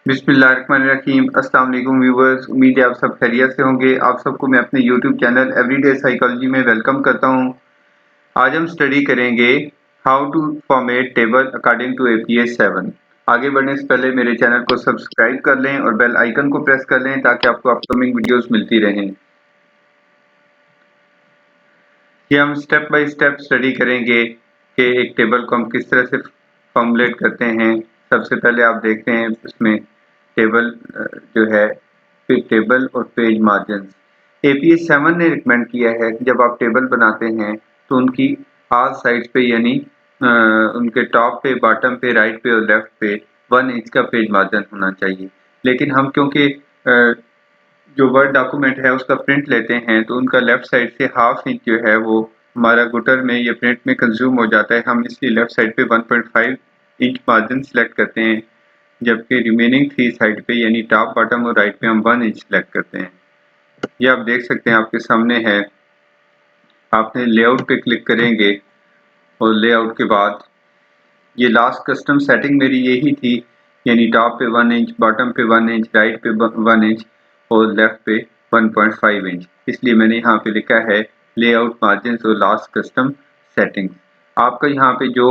बिस्मिल्लाहिर्रहमानिर्रहीम। अस्सलाम वालेकुम व्यूवर्स, उम्मीद है आप सब खैरियत से होंगे। आप सबको मैं अपने यूट्यूब चैनल एवरीडे साइकोलॉजी में वेलकम करता हूं। आज हम स्टडी करेंगे how to format table according to APS 7। आगे बढ़ने से पहले मेरे चैनल को सब्सक्राइब कर लें और बेल आइकन को प्रेस कर लें ताकि आपको अपकमिंग वीडियोस मिलती रहें। ये हम स्टेप बाय स्टेप स्टडी करेंगे कि एक टेबल को हम किस तरह से फॉर्मुलेट करते हैं। सबसे पहले आप देखते हैं इसमें टेबल जो है फिर टेबल और पेज मार्जिन। एपीएस 7 ने रिकमेंड किया है कि जब आप टेबल बनाते हैं तो उनकी ऑल साइड्स पे यानी उनके टॉप पे, बॉटम पे, राइट पे और लेफ्ट पे 1 इंच का पेज मार्जिन होना चाहिए। लेकिन हम क्योंकि जो वर्ड डॉक्यूमेंट है उसका प्रिंट लेते हैं तो उनका लेफ्ट साइड से हाफ इंच जो है वो हमारा गुटर में या प्रिंट में कंज्यूम हो जाता है। हम इसलिए लेफ्ट साइड पे 1.5 इंच मार्जिन सेलेक्ट करते हैं, जबकि रिमेनिंग 3 साइड पे यानी टॉप, बॉटम और राइट पे हम 1 इंच सेलेक्ट करते हैं। ये आप देख सकते हैं आपके सामने है। आपने लेआउट पे क्लिक करेंगे और लेआउट के बाद ये लास्ट कस्टम सेटिंग मेरी यही थी, यानी टॉप पे 1 इंच, बॉटम पे 1 इंच, राइट पे 1 इंच और लेफ्ट पे 1.5 इंच। इसलिए मैंने यहाँ पे लिखा है लेआउट मार्जिन और लास्ट कस्टम सेटिंग। आपका यहाँ पे जो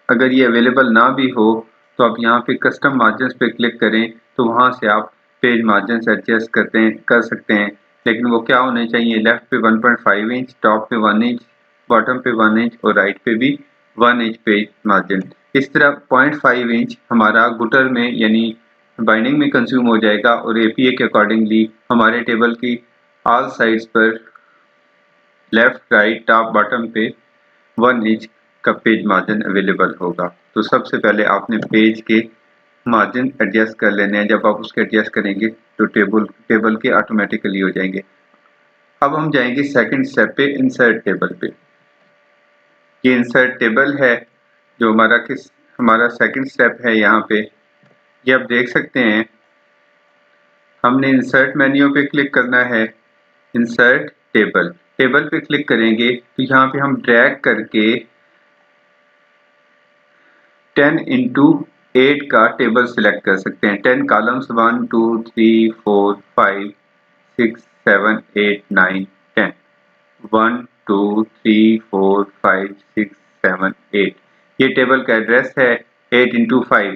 अगर ये अवेलेबल ना भी हो तो आप यहाँ पे कस्टम मार्जिन पे क्लिक करें तो वहाँ से आप पेज मार्जिन एडजस्ट कर सकते हैं। लेकिन वो क्या होने चाहिए, लेफ्ट पे 1.5 इंच, टॉप पे 1 इंच, बॉटम पे 1 इंच और राइट पे भी 1 इंच पेज मार्जिन। इस तरह 0.5 इंच हमारा गुटर में यानी बाइंडिंग में कंज्यूम हो जाएगा और एपीए के अकॉर्डिंगली हमारे टेबल की ऑल साइड्स पर लेफ्ट, राइट, टॉप, बॉटम पे 1 इंच का पेज मार्जिन अवेलेबल होगा। तो सबसे पहले आपने पेज के मार्जिन एडजस्ट कर लेने हैं। जब आप उसके एडजस्ट करेंगे तो टेबल के ऑटोमेटिकली हो जाएंगे। अब हम जाएंगे सेकंड स्टेप पे, इंसर्ट टेबल पे। ये इंसर्ट टेबल है जो हमारा सेकंड स्टेप है। यहाँ पे ये आप देख सकते हैं, हमने इंसर्ट मेन्यू पे क्लिक करना है। इंसर्ट टेबल, टेबल पे क्लिक करेंगे तो यहाँ पे हम ड्रैग करके 10 इंटू 8 का टेबल सिलेक्ट कर सकते हैं। 10 कॉलम्स 1 2 3 4 5 6 7 8 9 10, 1 2 3 4 5 6 7 8। ये टेबल का एड्रेस है 8 इंटू 5।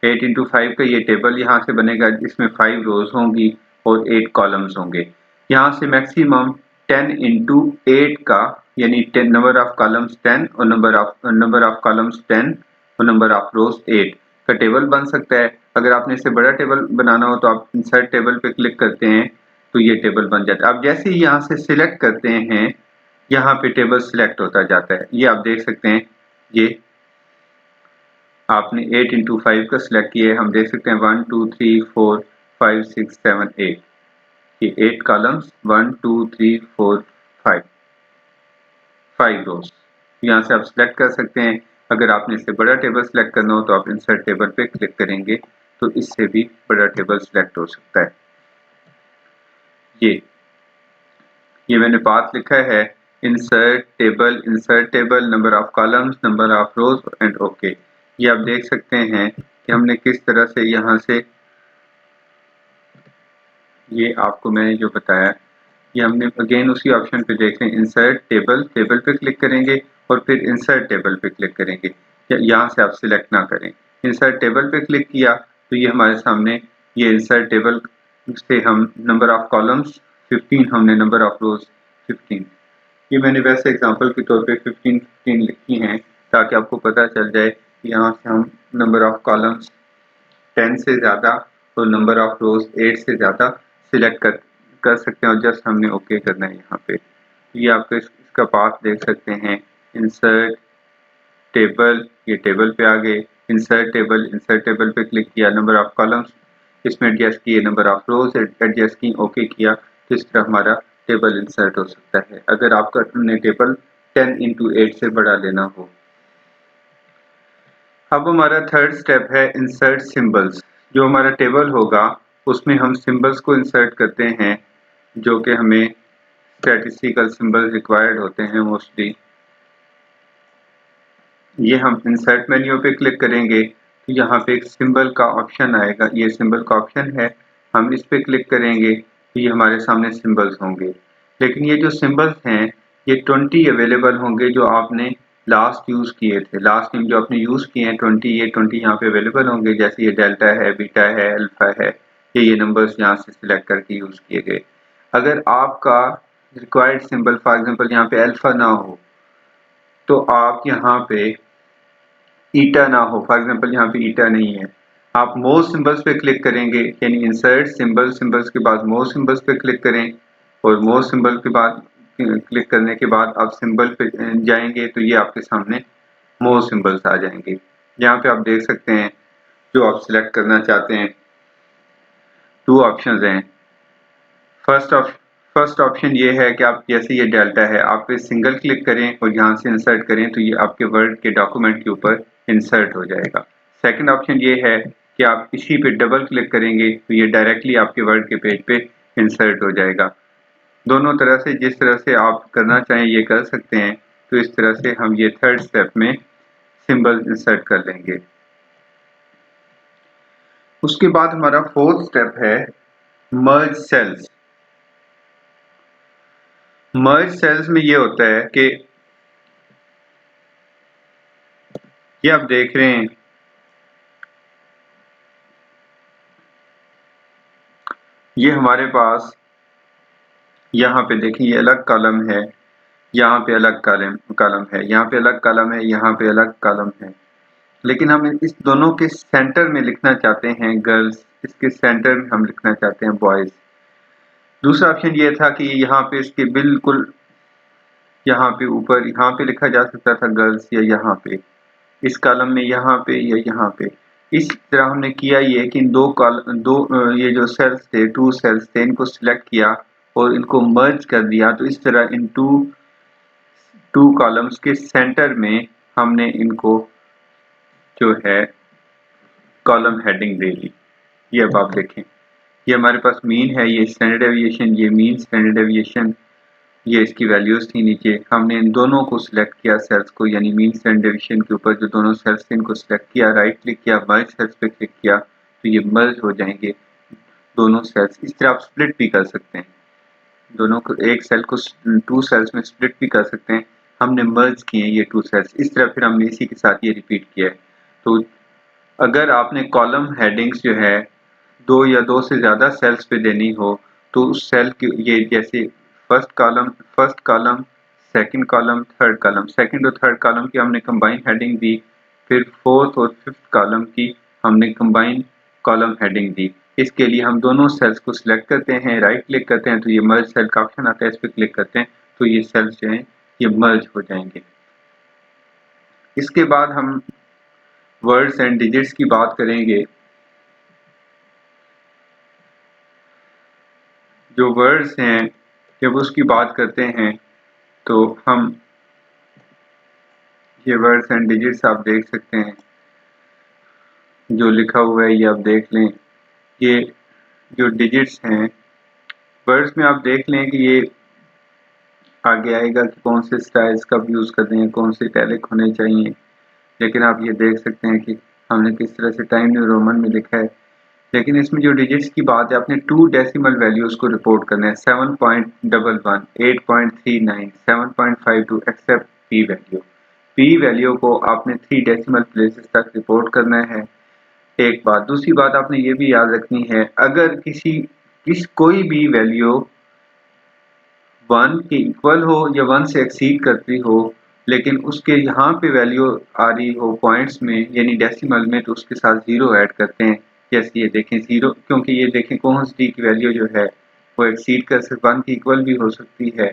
8 इंटू 5 का ये टेबल यहाँ से बनेगा, इसमें 5 रोज होंगी और 8 कॉलम्स होंगे। यहाँ से मैक्सिमम 10 इंटू 8 का यानी 10 नंबर ऑफ कॉलम्स 10 और नंबर ऑफ कॉलम्स 10 और नंबर ऑफ रोज 8 का टेबल बन सकता है। अगर आपने इससे बड़ा टेबल बनाना हो तो आप इंसर्ट टेबल पे क्लिक करते हैं तो ये टेबल बन जाता है। आप जैसे ही यहाँ से सिलेक्ट करते हैं यहाँ पे टेबल सिलेक्ट होता जाता है। ये आप देख सकते हैं, ये आपने 8 इंटू 5 का सिलेक्ट किया है। हम देख सकते हैं 1 2 3 4 5 6 7 8, ये 8 कॉलम्स 1 2 3 4 5 रोज। यहाँ से आप सिलेक्ट कर सकते हैं। अगर आपने इससे बड़ा टेबल सिलेक्ट करना हो तो आप इंसर्ट टेबल पे क्लिक करेंगे तो इससे भी बड़ा टेबल सिलेक्ट हो सकता है। ये मैंने पाथ लिखा है, insert table, number of columns, number of rose and okay. ये आप देख सकते हैं कि हमने किस तरह से यहाँ से, ये आपको मैंने जो बताया ये हमने अगेन उसी ऑप्शन पे देखें, इंसर्ट टेबल पे क्लिक करेंगे और फिर इंसर्ट टेबल पे क्लिक करेंगे। यहाँ से आप सिलेक्ट ना करें। इंसर्ट टेबल पे क्लिक किया तो ये हमारे सामने, ये इंसर्ट टेबल से हम नंबर ऑफ कॉलम्स 15, हमने नंबर ऑफ रोज 15। ये मैंने वैसे एग्जांपल के तौर पे 15 लिखी हैं ताकि आपको पता चल जाए कि यहाँ से हम नंबर ऑफ कॉलम्स 10 से ज़्यादा और नंबर ऑफ रोज 8 से ज़्यादा सिलेक्ट कर सकते हैं और जस्ट हमने ओके करना है। यहाँ पे ये आपको इसका पाथ देख सकते हैं, इंसर्ट टेबल, ये टेबल पे आ गए, इंसर्ट टेबल पे क्लिक किया, नंबर ऑफ कॉलम्स इसमें एडजस्ट किए, नंबर ऑफ रोज एडजस्ट की, ओके किया तो इस तरह हमारा टेबल इंसर्ट हो सकता है अगर आपका टेबल 10 इंटू 8 से बड़ा लेना हो। अब हमारा थर्ड स्टेप है इंसर्ट सिंबल्स। जो हमारा टेबल होगा उसमें हम सिंबल्स को इंसर्ट करते हैं जो कि हमें स्टैटिस्टिकल सिंबल रिक्वायर्ड होते हैं मोस्टली। ये हम इंसर्ट मेन्यू पे क्लिक करेंगे तो यहाँ पे एक सिंबल का ऑप्शन आएगा, ये सिंबल का ऑप्शन है, हम इस पे क्लिक करेंगे तो ये हमारे सामने सिंबल्स होंगे। लेकिन ये जो सिंबल्स हैं ये 20 अवेलेबल होंगे जो आपने लास्ट यूज़ किए थे, लास्ट टाइम जो आपने यूज़ किए हैं 20 यहाँ पे अवेलेबल होंगे, जैसे ये डेल्टा है, बीटा है, अल्फा है, ये नंबर्स यहाँ से सिलेक्ट करके यूज़ किए गए। अगर आपका रिक्वायर्ड सिंबल फॉर एग्जांपल यहाँ पे अल्फा ना हो तो आप यहाँ पे ईटा ना हो, फॉर एग्जांपल यहाँ पे ईटा नहीं है, आप मोर सिंबल्स पे क्लिक करेंगे, यानी इंसर्ट सिंबल, सिंबल्स के बाद मोर सिंबल्स पे क्लिक करें और मोर सिंबल के बाद क्लिक करने के बाद आप सिंबल पे जाएंगे तो ये आपके सामने मोर सिंबल्स आ जाएंगे। यहाँ पे आप देख सकते हैं जो आप सिलेक्ट करना चाहते हैं, 2 ऑप्शंस हैं। फर्स्ट ऑप्शन ये है कि आप जैसे ये डेल्टा है आप पे सिंगल क्लिक करें और यहाँ से इंसर्ट करें तो ये आपके वर्ड के डॉक्यूमेंट के ऊपर इंसर्ट हो जाएगा। सेकंड ऑप्शन ये है कि आप इसी पे डबल क्लिक करेंगे तो ये डायरेक्टली आपके वर्ड के पेज पे इंसर्ट हो जाएगा। दोनों तरह से जिस तरह से आप करना चाहें ये कर सकते हैं। तो इस तरह से हम ये थर्ड स्टेप में सिंबल इंसर्ट कर लेंगे। उसके बाद हमारा फोर्थ स्टेप है मर्ज सेल्स। मर्ज सेल्स में ये होता है कि ये आप देख रहे हैं ये हमारे पास यहाँ पे देखिए ये अलग कॉलम है, यहाँ पे अलग कॉलम है, यहाँ पे अलग कॉलम है, यहाँ पे अलग कॉलम है, लेकिन हम इस दोनों के सेंटर में लिखना चाहते हैं गर्ल्स, इसके सेंटर में हम लिखना चाहते हैं बॉयज। दूसरा ऑप्शन ये था कि यहाँ पे इसके बिल्कुल यहाँ पे ऊपर यहाँ पे लिखा जा सकता था गर्ल्स, या यहाँ पे इस कॉलम में यहाँ पे या यहाँ पे। इस तरह हमने किया ये कि इन ये जो सेल्स थे, 2 सेल्स थे, इनको सिलेक्ट किया और इनको मर्ज कर दिया। तो इस तरह इन टू कॉलम्स के सेंटर में हमने इनको जो है कॉलम हेडिंग दे दी। ये अब आप देखें ये हमारे पास मीन है, ये स्टैंडर्ड डेविएशन, ये मीन स्टैंडर्ड डेविएशन, ये इसकी वैल्यूज थी नीचे। हमने इन दोनों को सिलेक्ट किया सेल्स को, यानी मीन स्टैंडर्ड डेविएशन के ऊपर जो दोनों सेल्स थे इनको सिलेक्ट किया, राइट क्लिक किया, मर्ज सेल्स पे क्लिक किया तो ये मर्ज हो जाएंगे दोनों सेल्स। इस तरह आप स्प्लिट भी कर सकते हैं, दोनों को एक सेल को 2 सेल्स में स्प्लिट भी कर सकते हैं। हमने मर्ज किए ये 2 सेल्स, इस तरह फिर हमने इसी के साथ ये रिपीट किया है। तो अगर आपने कॉलम हेडिंग्स जो है 2 या 2 से ज़्यादा सेल्स पे देनी हो तो उस सेल की ये जैसे first column, second column, third column, second और थर्ड कॉलम की हमने कंबाइन हेडिंग दी, फिर फोर्थ और फिफ्थ कॉलम की हमने कंबाइन कॉलम हेडिंग दी। इसके लिए हम दोनों सेल्स को सिलेक्ट करते हैं, राइट क्लिक करते हैं तो ये मर्ज सेल का ऑप्शन आता है, इस पर क्लिक करते हैं तो ये सेल्स जो हैं ये मर्ज हो जाएंगे। इसके बाद हम वर्ड्स एंड डिजिट्स की बात करेंगे। जो वर्ड्स हैं जब उसकी बात करते हैं तो हम ये वर्ड्स एंड डिजिट्स आप देख सकते हैं, जो लिखा हुआ है ये आप देख लें। ये जो डिजिट्स हैं वर्ड्स में आप देख लें कि ये आगे आएगा कि कौन से स्टाइल्स कब यूज़ करते हैं, कौन से इटैलिक होने चाहिए, लेकिन आप ये देख सकते हैं कि हमने किस तरह से टाइम न्यू रोमन में लिखा है। लेकिन इसमें जो डिजिट्स की बात है आपने 2 डेसिमल वैल्यूज़ को रिपोर्ट करना है, 7.11, 8.39, 7.52 except P value. P value को आपने 3 डेसिमल प्लेसेस तक रिपोर्ट करना है। एक बात, दूसरी बात आपने ये भी याद रखनी है अगर कोई भी वैल्यू 1 के इक्वल हो या 1 से एक्सीड करती हो लेकिन उसके यहाँ पे वैल्यू आ रही हो पॉइंट्स में यानी डेसिमल में, तो उसके साथ 0 ऐड करते हैं। जैसे ये देखें 0, क्योंकि ये देखें कॉन्स डी की वैल्यू जो है वो एक्सीड कर सकती, 1 की इक्वल भी हो सकती है।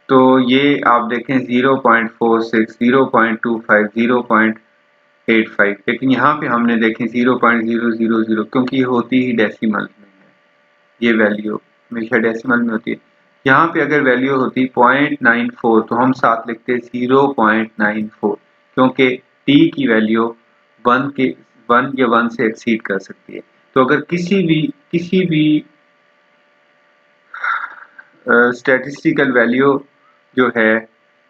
तो ये आप देखें 0.46, 0.25, 0.85, लेकिन यहाँ पे हमने देखें 0.000 क्योंकि ये होती ही डेसिमल में है, ये वैल्यू हमेशा डेसिमल में होती है। यहाँ पे अगर वैल्यू होती 0.94 तो हम साथ लिखते 0.94 क्योंकि t की वैल्यू 1 या 1 से एक्सीड कर सकती है। तो अगर किसी भी स्टैटिस्टिकल वैल्यू जो है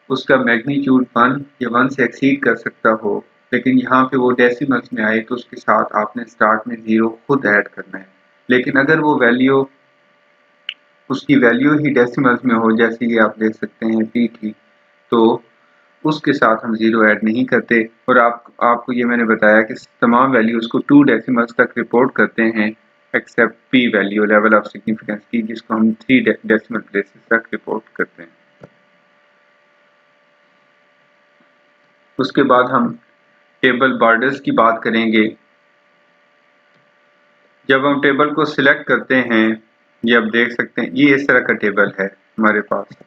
उसका मैग्नीट्यूड 1 या 1 से एक्सीड कर सकता हो लेकिन यहाँ पे वो डेसिमल्स में आए तो उसके साथ आपने स्टार्ट में 0 खुद ऐड करना है। लेकिन अगर वो वैल्यू उसकी वैल्यू ही डेसिमल्स में हो, जैसे कि आप देख सकते हैं p थी, तो उसके साथ हम 0 ऐड नहीं करते। और आपको ये मैंने बताया कि तमाम वैल्यूज़ को 2 डेसिमल्स तक रिपोर्ट करते हैं except p value level of significance की, जिसको हम 3 डेसिमल प्लेसेस तक रिपोर्ट करते हैं। उसके बाद हम टेबल बॉर्डर्स की बात करेंगे। जब हम टेबल को सिलेक्ट करते हैं, ये आप देख सकते हैं, ये इस तरह का टेबल है हमारे पास।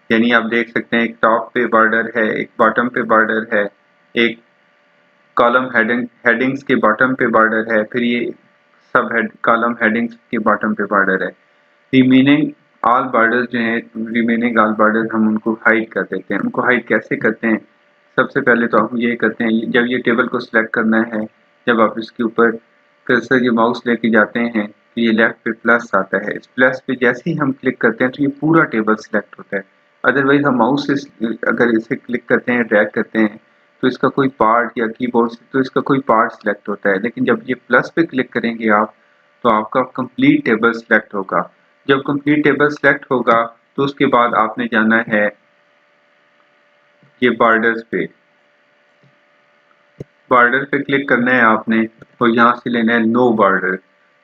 यानी आप देख सकते हैं एक टॉप पे बॉर्डर है, एक बॉटम पे बॉर्डर है, एक कॉलम हेडिंग्स के बॉटम पे बॉर्डर है, फिर ये सब कॉलम हेडिंग्स के बॉटम पे बॉर्डर है। रिमेनिंग ऑल बॉर्डर्स जो हैं, रिमेनिंग ऑल बॉर्डर हम उनको हाइड कर देते हैं। उनको हाइड कैसे करते हैं? सबसे पहले तो हम ये करते हैं, जब ये टेबल को सिलेक्ट करना है, जब आप इसके ऊपर कर्सर ये माउस लेके जाते हैं तो ये लेफ्ट पे प्लस आता है। इस प्लस पे जैसे ही हम क्लिक करते हैं तो ये पूरा टेबल सिलेक्ट होता है। अदरवाइज हम माउस से अगर इसे क्लिक करते हैं, ड्रैग करते हैं, तो इसका कोई पार्ट या कीबोर्ड से तो इसका कोई पार्ट सिलेक्ट होता है। लेकिन जब ये प्लस पे क्लिक करेंगे आप, तो आपका कंप्लीट टेबल सिलेक्ट होगा। जब कंप्लीट टेबल सिलेक्ट होगा तो उसके बाद आपने जाना है ये बॉर्डर्स पे, बॉर्डर पे क्लिक करना है आपने और यहाँ से लेना है नो बॉर्डर।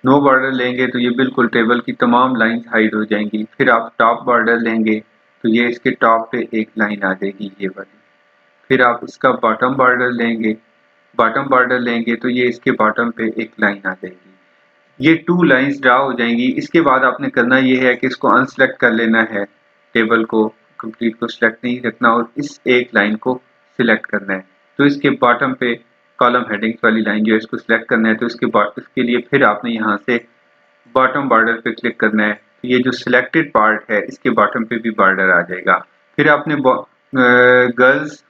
नो बॉर्डर लेंगे तो ये बिल्कुल टेबल की तमाम लाइंस हाइड हो जाएंगी। फिर आप टॉप बॉर्डर लेंगे तो ये इसके टॉप पे एक लाइन आ जाएगी, ये वाली। फिर आप इसका बॉटम बॉर्डर लेंगे, बॉटम बॉर्डर लेंगे तो ये इसके बॉटम पे एक लाइन आ जाएगी। ये 2 लाइंस ड्रा हो जाएंगी। इसके बाद आपने करना ये है कि इसको अनसेलेक्ट कर लेना है, टेबल को कंप्लीट को सिलेक्ट नहीं रखना और इस एक लाइन को सिलेक्ट करना है। तो इसके बॉटम पे कॉलम हेडिंग्स वाली लाइन जो है इसको सिलेक्ट करना है, तो इसके लिए फिर आपने यहाँ से बॉटम बॉर्डर पे क्लिक करना है। तो ये जो सिलेक्टेड पार्ट है इसके बॉटम पे भी बॉर्डर आ जाएगा। फिर आपने गर्ल्स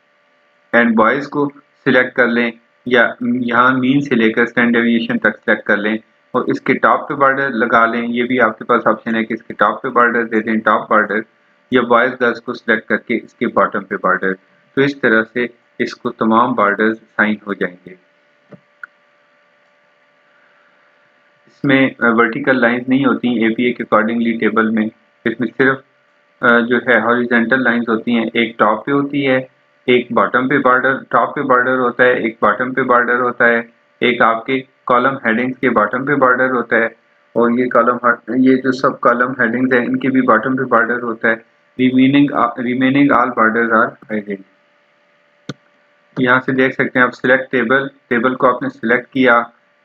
एंड बॉयज़ को सिलेक्ट कर लें, या यहाँ मीन से लेकर स्टैंडर्ड डेविएशन तक सिलेक्ट कर लें और इसके टॉप पे बॉर्डर लगा लें। ये भी आपके पास ऑप्शन है कि इसके टॉप पे बॉर्डर दे दें, टॉप बॉर्डर, या बॉयज़ गर्ल्स को सिलेक्ट करके इसके बॉटम पे बॉर्डर। तो इस तरह से इसको तमाम बॉर्डर्स साइन हो जाएंगे। इसमें वर्टिकल लाइंस नहीं होती एपीए के अकॉर्डिंगली टेबल में। इसमें सिर्फ जो है हॉरिजॉन्टल लाइंस होती हैं। एक टॉप पे होती है, एक बॉटम पे बॉर्डर, टॉप पे बॉर्डर होता है, एक बॉटम पे बॉर्डर होता है, एक आपके कॉलम हेडिंग्स के बॉटम पे बॉर्डर होता है, और ये जो सब कॉलम हेडिंग्स हैं इनके भी बॉटम पे बॉर्डर होता है। Remaining all borders are hided. यहाँ से देख सकते हैं आप सिलेक्ट टेबल को आपने सिलेक्ट किया,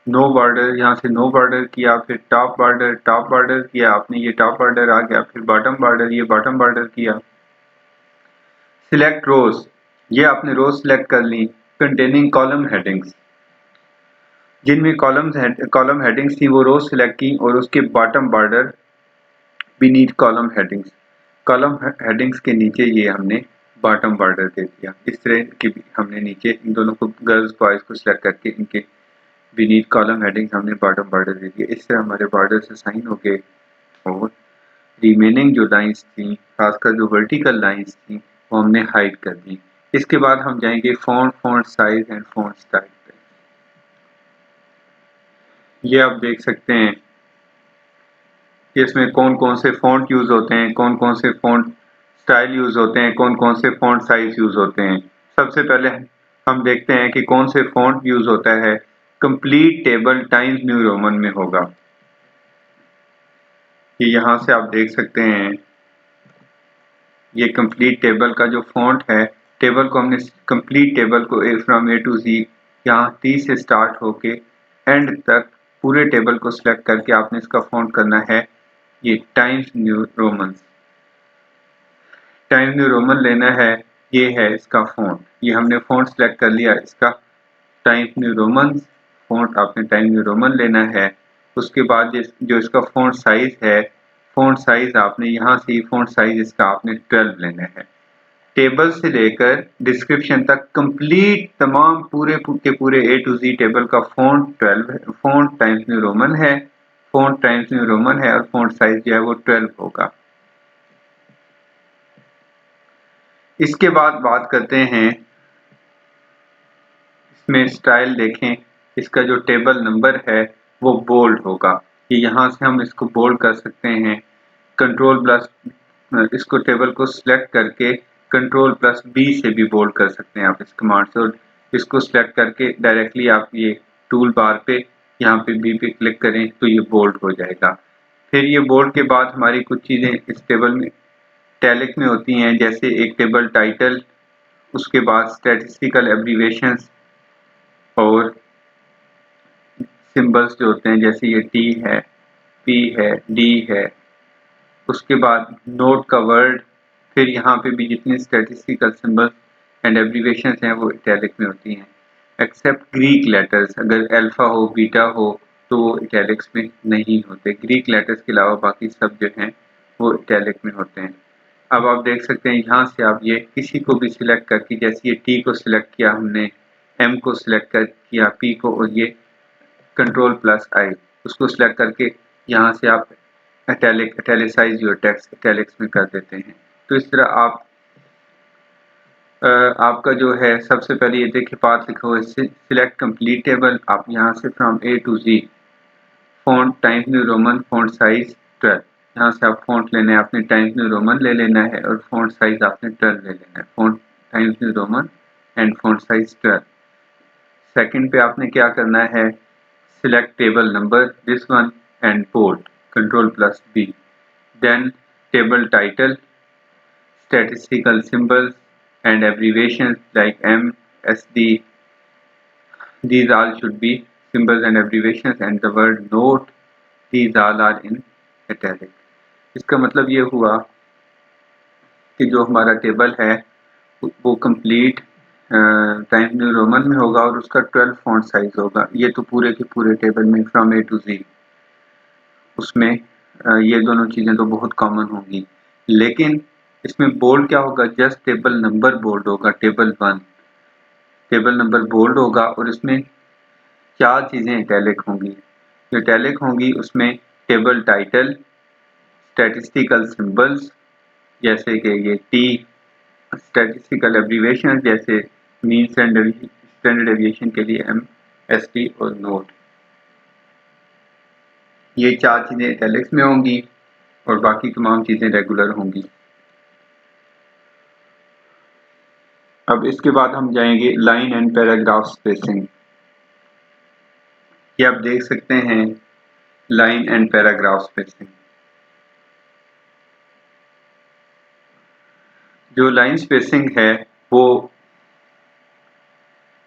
नो बॉर्डर, यहाँ से नो बॉर्डर किया, फिर टॉप बॉर्डर किया आपने, ये टॉप बॉर्डर आ गया, फिर बॉटम बॉर्डर, ये बॉटम बॉर्डर किया। सिलेक्ट रोज, ये आपने रोज सिलेक्ट कर ली कंटेनिंग कॉलम हेडिंग्स। जिनमें कॉलम हेडिंग्स थी वो रोज सिलेक्ट की और उसके bottom border beneath column headings, column headings के नीचे ये हमने बॉटम बॉर्डर दे दिया। इस तरह की हमने नीचे इन दोनों को गर्ल्स बॉयज़ को सिलेक्ट करके इनके बीनीथ कॉलम हेडिंग्स हमने बॉटम बॉर्डर दे दिया। इस तरह हमारे बॉर्डर से साइन हो गए और रिमेनिंग जो लाइंस थी, खासकर जो वर्टिकल लाइंस थी, वो हमने हाइड कर दी। इसके बाद हम जाएंगे font size and font style पे। ये आप देख सकते हैं कि इसमें कौन कौन से फॉन्ट यूज होते हैं, कौन कौन से फॉन्ट स्टाइल यूज होते हैं, कौन कौन से फॉन्ट साइज यूज होते हैं। सबसे पहले हम देखते हैं कि कौन से फॉन्ट यूज होता है। Complete table times New Roman में होगा। ये यहाँ से आप देख सकते हैं, ये कंप्लीट टेबल का जो फॉन्ट है, टेबल को हमने कंप्लीट टेबल को फ्रॉम ए टू जी, यहाँ टी से स्टार्ट होके एंड तक पूरे टेबल को सिलेक्ट करके आपने इसका फॉन्ट करना है ये times New Roman. Times New Roman लेना है, ये है इसका फॉन्ट। ये हमने फॉन्ट सिलेक्ट कर लिया, इसका टाइम्स न्यू रोमन फॉन्ट आपने टाइम्स न्यू रोमन लेना है। उसके बाद जो इसका फॉन्ट साइज है, फॉन्ट साइज आपने यहाँ से फॉन्ट साइज इसका आपने 12 लेना है। टेबल से लेकर डिस्क्रिप्शन तक कंप्लीट तमाम पूरे के पूरे ए टू जी टेबल का फॉन्ट 12 है। फॉन्ट टाइम्स न्यू रोमन है, फॉन्ट टाइम्स न्यू रोमन है और फॉन्ट साइज जो है वो 12 होगा। इसके बाद बात करते हैं इसमें स्टाइल देखें, इसका जो टेबल नंबर है वो बोल्ड होगा। ये यहाँ से हम इसको बोल्ड कर सकते हैं। कंट्रोल प्लस इसको टेबल को सिलेक्ट करके कंट्रोल प्लस बी से भी बोल्ड कर सकते हैं आप इस कमांड से, और इसको सिलेक्ट करके डायरेक्टली आप ये टूल बार पे यहाँ पे बी पे क्लिक करें तो ये बोल्ड हो जाएगा। फिर ये बोल्ड के बाद हमारी कुछ चीज़ें इस टेबल में टैलिक में होती हैं, जैसे एक टेबल टाइटल, उसके बाद स्टैटिस्टिकल एब्रीवेशंस और सिंबल्स जो होते हैं, जैसे ये टी है, पी है, डी है। उसके बाद नोट का वर्ड, फिर यहाँ पे भी जितनी स्टैटिस्टिकल सिंबल्स एंड एब्रीवेशंस हैं वो इटैलिक में होती हैं, एक्सेप्ट ग्रीक लेटर्स। अगर अल्फा हो, बीटा हो तो वो इटैलिक्स में नहीं होते। ग्रीक लेटर्स के अलावा बाकी सब जो हैं वो इटैलिक में होते हैं। अब आप देख सकते हैं यहाँ से आप ये किसी को भी सिलेक्ट करके, जैसे ये टी को सिलेक्ट किया हमने, एम को सिलेक्ट किया, पी को, और ये कंट्रोल प्लस आई उसको सिलेक्ट करके यहाँ से आप इटैलिसाइज योर टेक्स्ट इटैलिक्स में कर देते हैं। तो इस तरह आप आपका जो है सबसे पहले ये देखिए पाथ लिखा हुआ है, सिलेक्ट कंप्लीट टेबल। आप यहाँ से from A to G, font Times New Roman, font size 12। यहाँ से आप फॉन्ट लेना है, आपने टाइम्स न्यू रोमन ले लेना है और फॉन्ट साइज आपने 12 ले लेना है। Font Times New Roman and font size 12। Second पे आपने क्या करना है, select table number this one and bold, control plus B. Then table title, statistical symbols and abbreviations like M, SD, these all should be symbols and abbreviations, and the word note, these all are in italic। इसका मतलब ये हुआ कि जो हमारा table है वो complete times New Roman में होगा और उसका 12 फॉन्ट साइज होगा। ये तो पूरे के पूरे टेबल में फ्रॉम ए टू जी, उसमें ये दोनों चीज़ें तो बहुत कॉमन होंगी। लेकिन इसमें बोल्ड क्या होगा, जस्ट टेबल नंबर बोल्ड होगा, टेबल 1 टेबल नंबर बोल्ड होगा, और इसमें 4 चीज़ें इटैलिक होंगी। जो इटैलिक होंगी उसमें टेबल टाइटल, स्टैटिस्टिकल सिंबल्स जैसे कि ये टी, स्टैटिस्टिकल एब्रीवेशन जैसे मीन स्टैंडर्ड एविएशन के लिए एम, एस टी और नोट। ये 4 चीज़ें इटैलिक्स में होंगी और बाकी तमाम चीज़ें रेगुलर होंगी। अब इसके बाद हम जाएंगे लाइन एंड पैराग्राफ स्पेसिंग। ये आप देख सकते हैं लाइन एंड पैराग्राफ स्पेसिंग। जो लाइन स्पेसिंग है वो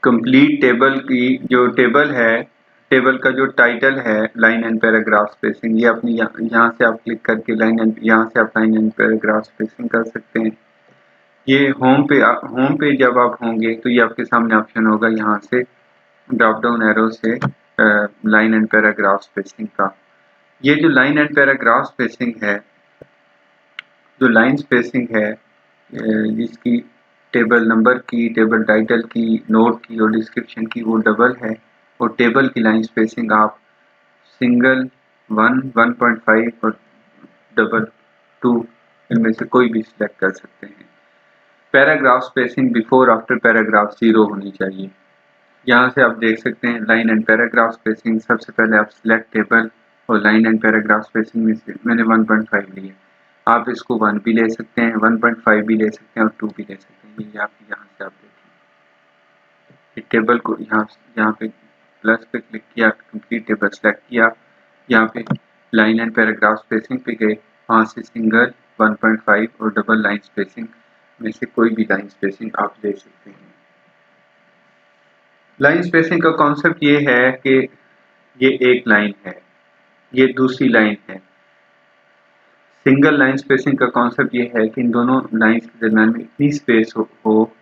कंप्लीट टेबल की, जो टेबल है, टेबल का जो टाइटल है लाइन एंड पैराग्राफ स्पेसिंग, ये अपनी यहाँ से आप क्लिक करके लाइन एंड, यहाँ से आप लाइन एंड पैराग्राफ स्पेसिंग कर सकते हैं। ये होम पे जब आप होंगे तो ये आपके सामने ऑप्शन होगा, यहाँ से ड्रॉप डाउन एरो से लाइन एंड पैराग्राफ स्पेसिंग का। ये जो लाइन एंड पैराग्राफ स्पेसिंग है, जो लाइन स्पेसिंग है जिसकी टेबल नंबर की, टेबल टाइटल की, नोट की और डिस्क्रिप्शन की वो डबल है, और टेबल की लाइन स्पेसिंग आप सिंगल 1, 1.5 और डबल 2 इनमें से कोई भी सिलेक्ट कर सकते हैं। Paragraph spacing before after paragraph 0 होनी चाहिए। यहाँ से आप देख सकते हैं लाइन एंड पैराग्राफ स्पेसिंग। सबसे पहले आप सिलेक्ट टेबल और लाइन एंड पैराग्राफ स्पेसिंग में से मैंने 1.5 लिया, आप इसको 1 भी ले सकते हैं, 1.5 भी ले सकते हैं और 2 भी ले सकते हैं। ये आप यहाँ से आप देखें, टेबल को यहाँ पे प्लस पे क्लिक किया, कंप्लीट टेबल सेलेक्ट किया, यहाँ पे लाइन एंड पैराग्राफ स्पेसिंग पे गए, वहाँ से सिंगल, 1.5 और डबल लाइन स्पेसिंग में से कोई भी लाइन स्पेसिंग आप ले सकते हैं। लाइन स्पेसिंग का कॉन्सेप्ट ये है कि ये एक लाइन है, ये दूसरी लाइन है। सिंगल लाइन स्पेसिंग का कॉन्सेप्ट ये है कि इन दोनों लाइंस के दरम्यान में इतनी स्पेस हो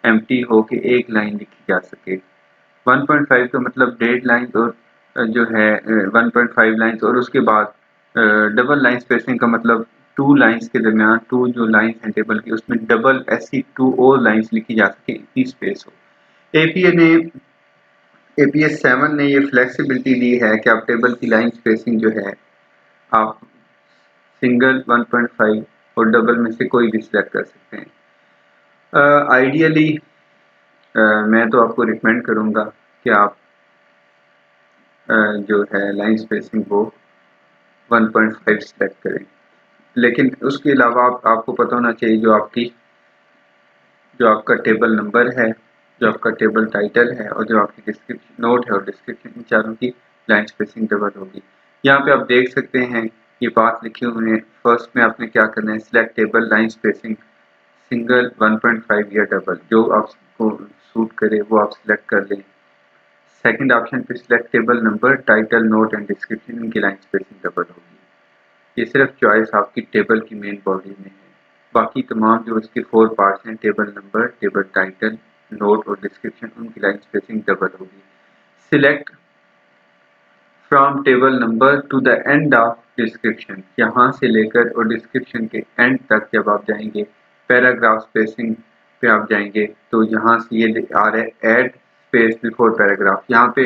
एम्प्टी हो कि एक लाइन लिखी जा सके। 1.5 का मतलब 1.5 लाइन और जो है 1.5 लाइन्स, और उसके बाद डबल लाइन स्पेसिंग का मतलब 2 लाइन्स के दरमियान, 2 जो लाइन्स हैं टेबल की उसमें डबल ऐसी 2 और लाइन्स लिखी जा सके, इतनी स्पेस हो। APS 7 ने ये फ्लेक्सिबिलिटी दी है कि आप टेबल की लाइन स्पेसिंग जो है आप सिंगल, 1.5 और डबल में से कोई भी सिलेक्ट कर सकते हैं। आइडियली मैं तो आपको रिकमेंड करूँगा कि आप जो है लाइन स्पेसिंग वो 1.5 सेलेक्ट करें, लेकिन उसके अलावा आपको पता होना चाहिए जो आपका टेबल नंबर है, जो आपका टेबल टाइटल है और जो आपकी डिस्क्रिप्शन नोट है और डिस्क्रिप्शन, इन चारों की लाइन स्पेसिंग डबल होगी। यहाँ पे आप देख सकते हैं ये बात लिखी हुई है। फर्स्ट में आपने क्या करना है, select table line spacing single 1.5 या डबल, जो आपको सूट करे वो आप सिलेक्ट कर लें। सेकंड ऑप्शन पे select table number title note and description, इनकी लाइन स्पेसिंग डबल होगी। ये सिर्फ चॉइस आपकी टेबल की मेन बॉडी में है, बाकी तमाम जो इसके 4 पार्ट्स हैं, table number, table title, note और डिस्क्रिप्शन, उनकी लाइन स्पेसिंग डबल होगी। Select from table number two the end of description, यहाँ से लेकर और डिस्क्रिप्शन के एंड तक जब आप जाएंगे, पैराग्राफ स्पेसिंग पे आप जाएंगे तो यहाँ से ये आ रहा है ऐड स्पेस बिफोर पैराग्राफ। यहाँ पे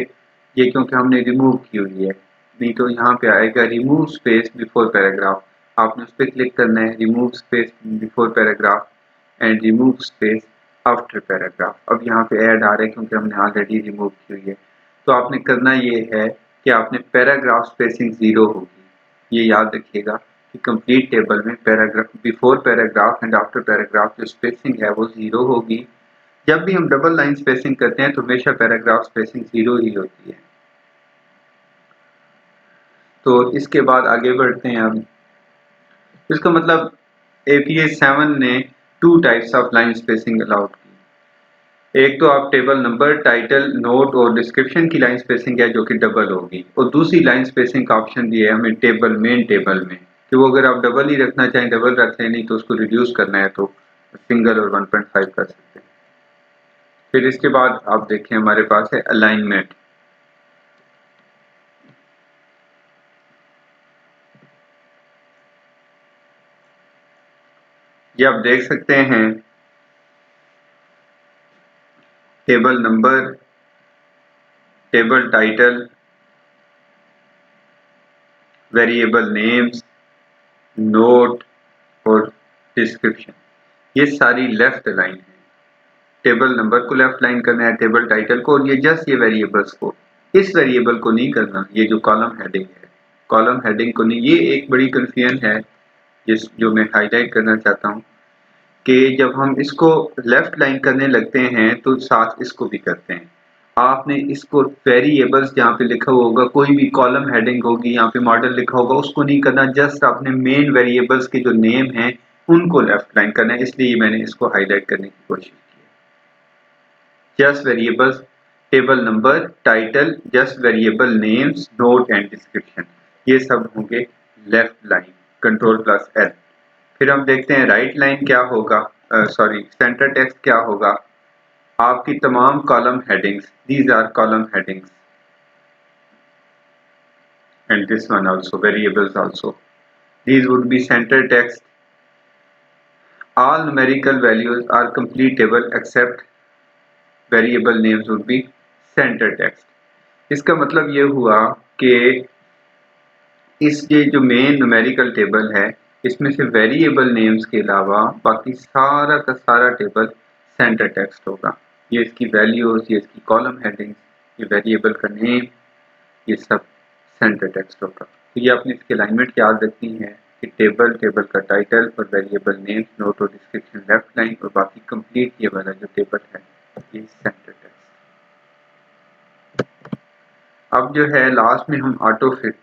ये क्योंकि हमने रिमूव की हुई है, नहीं तो यहाँ पे आएगा रिमूव स्पेस बिफोर पैराग्राफ। आपने उस पर क्लिक करना है, remove space before paragraph and remove space after paragraph. अब यहाँ पे ऐड आ रहा है क्योंकि हमने ऑलरेडी रिमूव की हुई है। तो आपने करना ये है कि आपने पैराग्राफ स्पेसिंग 0 होगी। ये याद रखिएगा कि कंप्लीट टेबल में paragraph before paragraph and after paragraph जो स्पेसिंग है वो 0 होगी। जब भी हम डबल लाइन स्पेसिंग करते हैं तो हमेशा पैराग्राफ स्पेसिंग 0 ही होती है। तो इसके बाद आगे बढ़ते हैं। अब इसका मतलब APA 7 ने 2 types of line spacing allowed की। एक तो आप टेबल नंबर, टाइटल, नोट और डिस्क्रिप्शन की लाइन स्पेसिंग है जो कि डबल होगी, और दूसरी लाइन स्पेसिंग का ऑप्शन दिया है हमें टेबल मेन टेबल में कि वो अगर आप डबल ही रखना चाहें डबल रख लें, नहीं तो उसको रिड्यूस करना है तो सिंगल और 1.5 कर सकते हैं। फिर इसके बाद आप देखें हमारे पास है अलाइनमेंट। ये आप देख सकते हैं table number, table title, variable names, note और डिस्क्रिप्शन, ये सारी लेफ्ट लाइन है। टेबल नंबर को लेफ्ट लाइन करना है, टेबल टाइटल को, और ये जस्ट ये वेरिएबल्स को, इस वेरिएबल को नहीं करना। ये जो कॉलम हेडिंग है, कॉलम हेडिंग को नहीं। ये एक बड़ी कंफ्यूजन है जो मैं हाईलाइट करना चाहता हूँ कि जब हम इसको लेफ्ट लाइन करने लगते हैं तो साथ इसको भी करते हैं। आपने इसको वेरिएबल्स जहाँ पे लिखा होगा, कोई भी कॉलम हेडिंग होगी, यहाँ पे मॉडल लिखा होगा, उसको नहीं करना। जस्ट आपने मेन वेरिएबल्स के जो नेम हैं उनको लेफ्ट लाइन करना है, इसलिए मैंने इसको हाईलाइट करने की कोशिश की है। Just variables, table number, title, just variable names, note and description, ये सब होंगे लेफ्ट लाइन, Ctrl+L। फिर हम देखते हैं राइट लाइन क्या होगा, सॉरी सेंटर टेक्स्ट क्या होगा। आपकी तमाम column headings, these are column headings and this one also, variables also, these would be center text. All numerical values are completable except variable names would be center text. इसका मतलब ये हुआ कि इसके जो मेन न्यूमेरिकल टेबल है इसमें से वेरिएबल नेम्स के अलावा बाकी सारा का सारा टेबल सेंटर टेक्स्ट होगा। ये इसकी वैल्यूज, ये इसकी कॉलम हेडिंग्स, ये वेरिएबल का नेम, ये सब सेंटर टेक्स्ट होगा। तो ये आपने इसकी अलाइनमेंट याद रखनी है कि टेबल, टेबल का टाइटल और वेरिएबल नेम, नोट और डिस्क्रिप्शन लेफ्ट लाइन, और बाकी कंप्लीट ये वाला जो टेबल है ये सेंटर टेक्स्ट। अब जो है लास्ट में हम ऑटो फिट,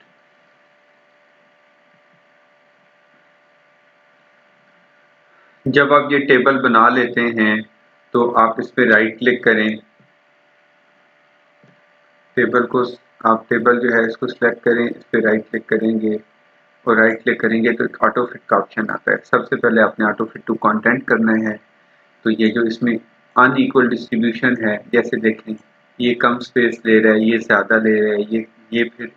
जब आप ये टेबल बना लेते हैं तो आप इस पर राइट क्लिक करें, टेबल को, आप टेबल जो है इसको सिलेक्ट करें, इस पर राइट क्लिक करेंगे और राइट क्लिक करेंगे तो एक ऑटो फिट का ऑप्शन आता है। सबसे पहले आपने ऑटो फिट टू कंटेंट करना है। तो ये जो इसमें अनइक्वल डिस्ट्रीब्यूशन है, जैसे देखें ये कम स्पेस ले रहा है, ये ज़्यादा ले रहा है, ये फिर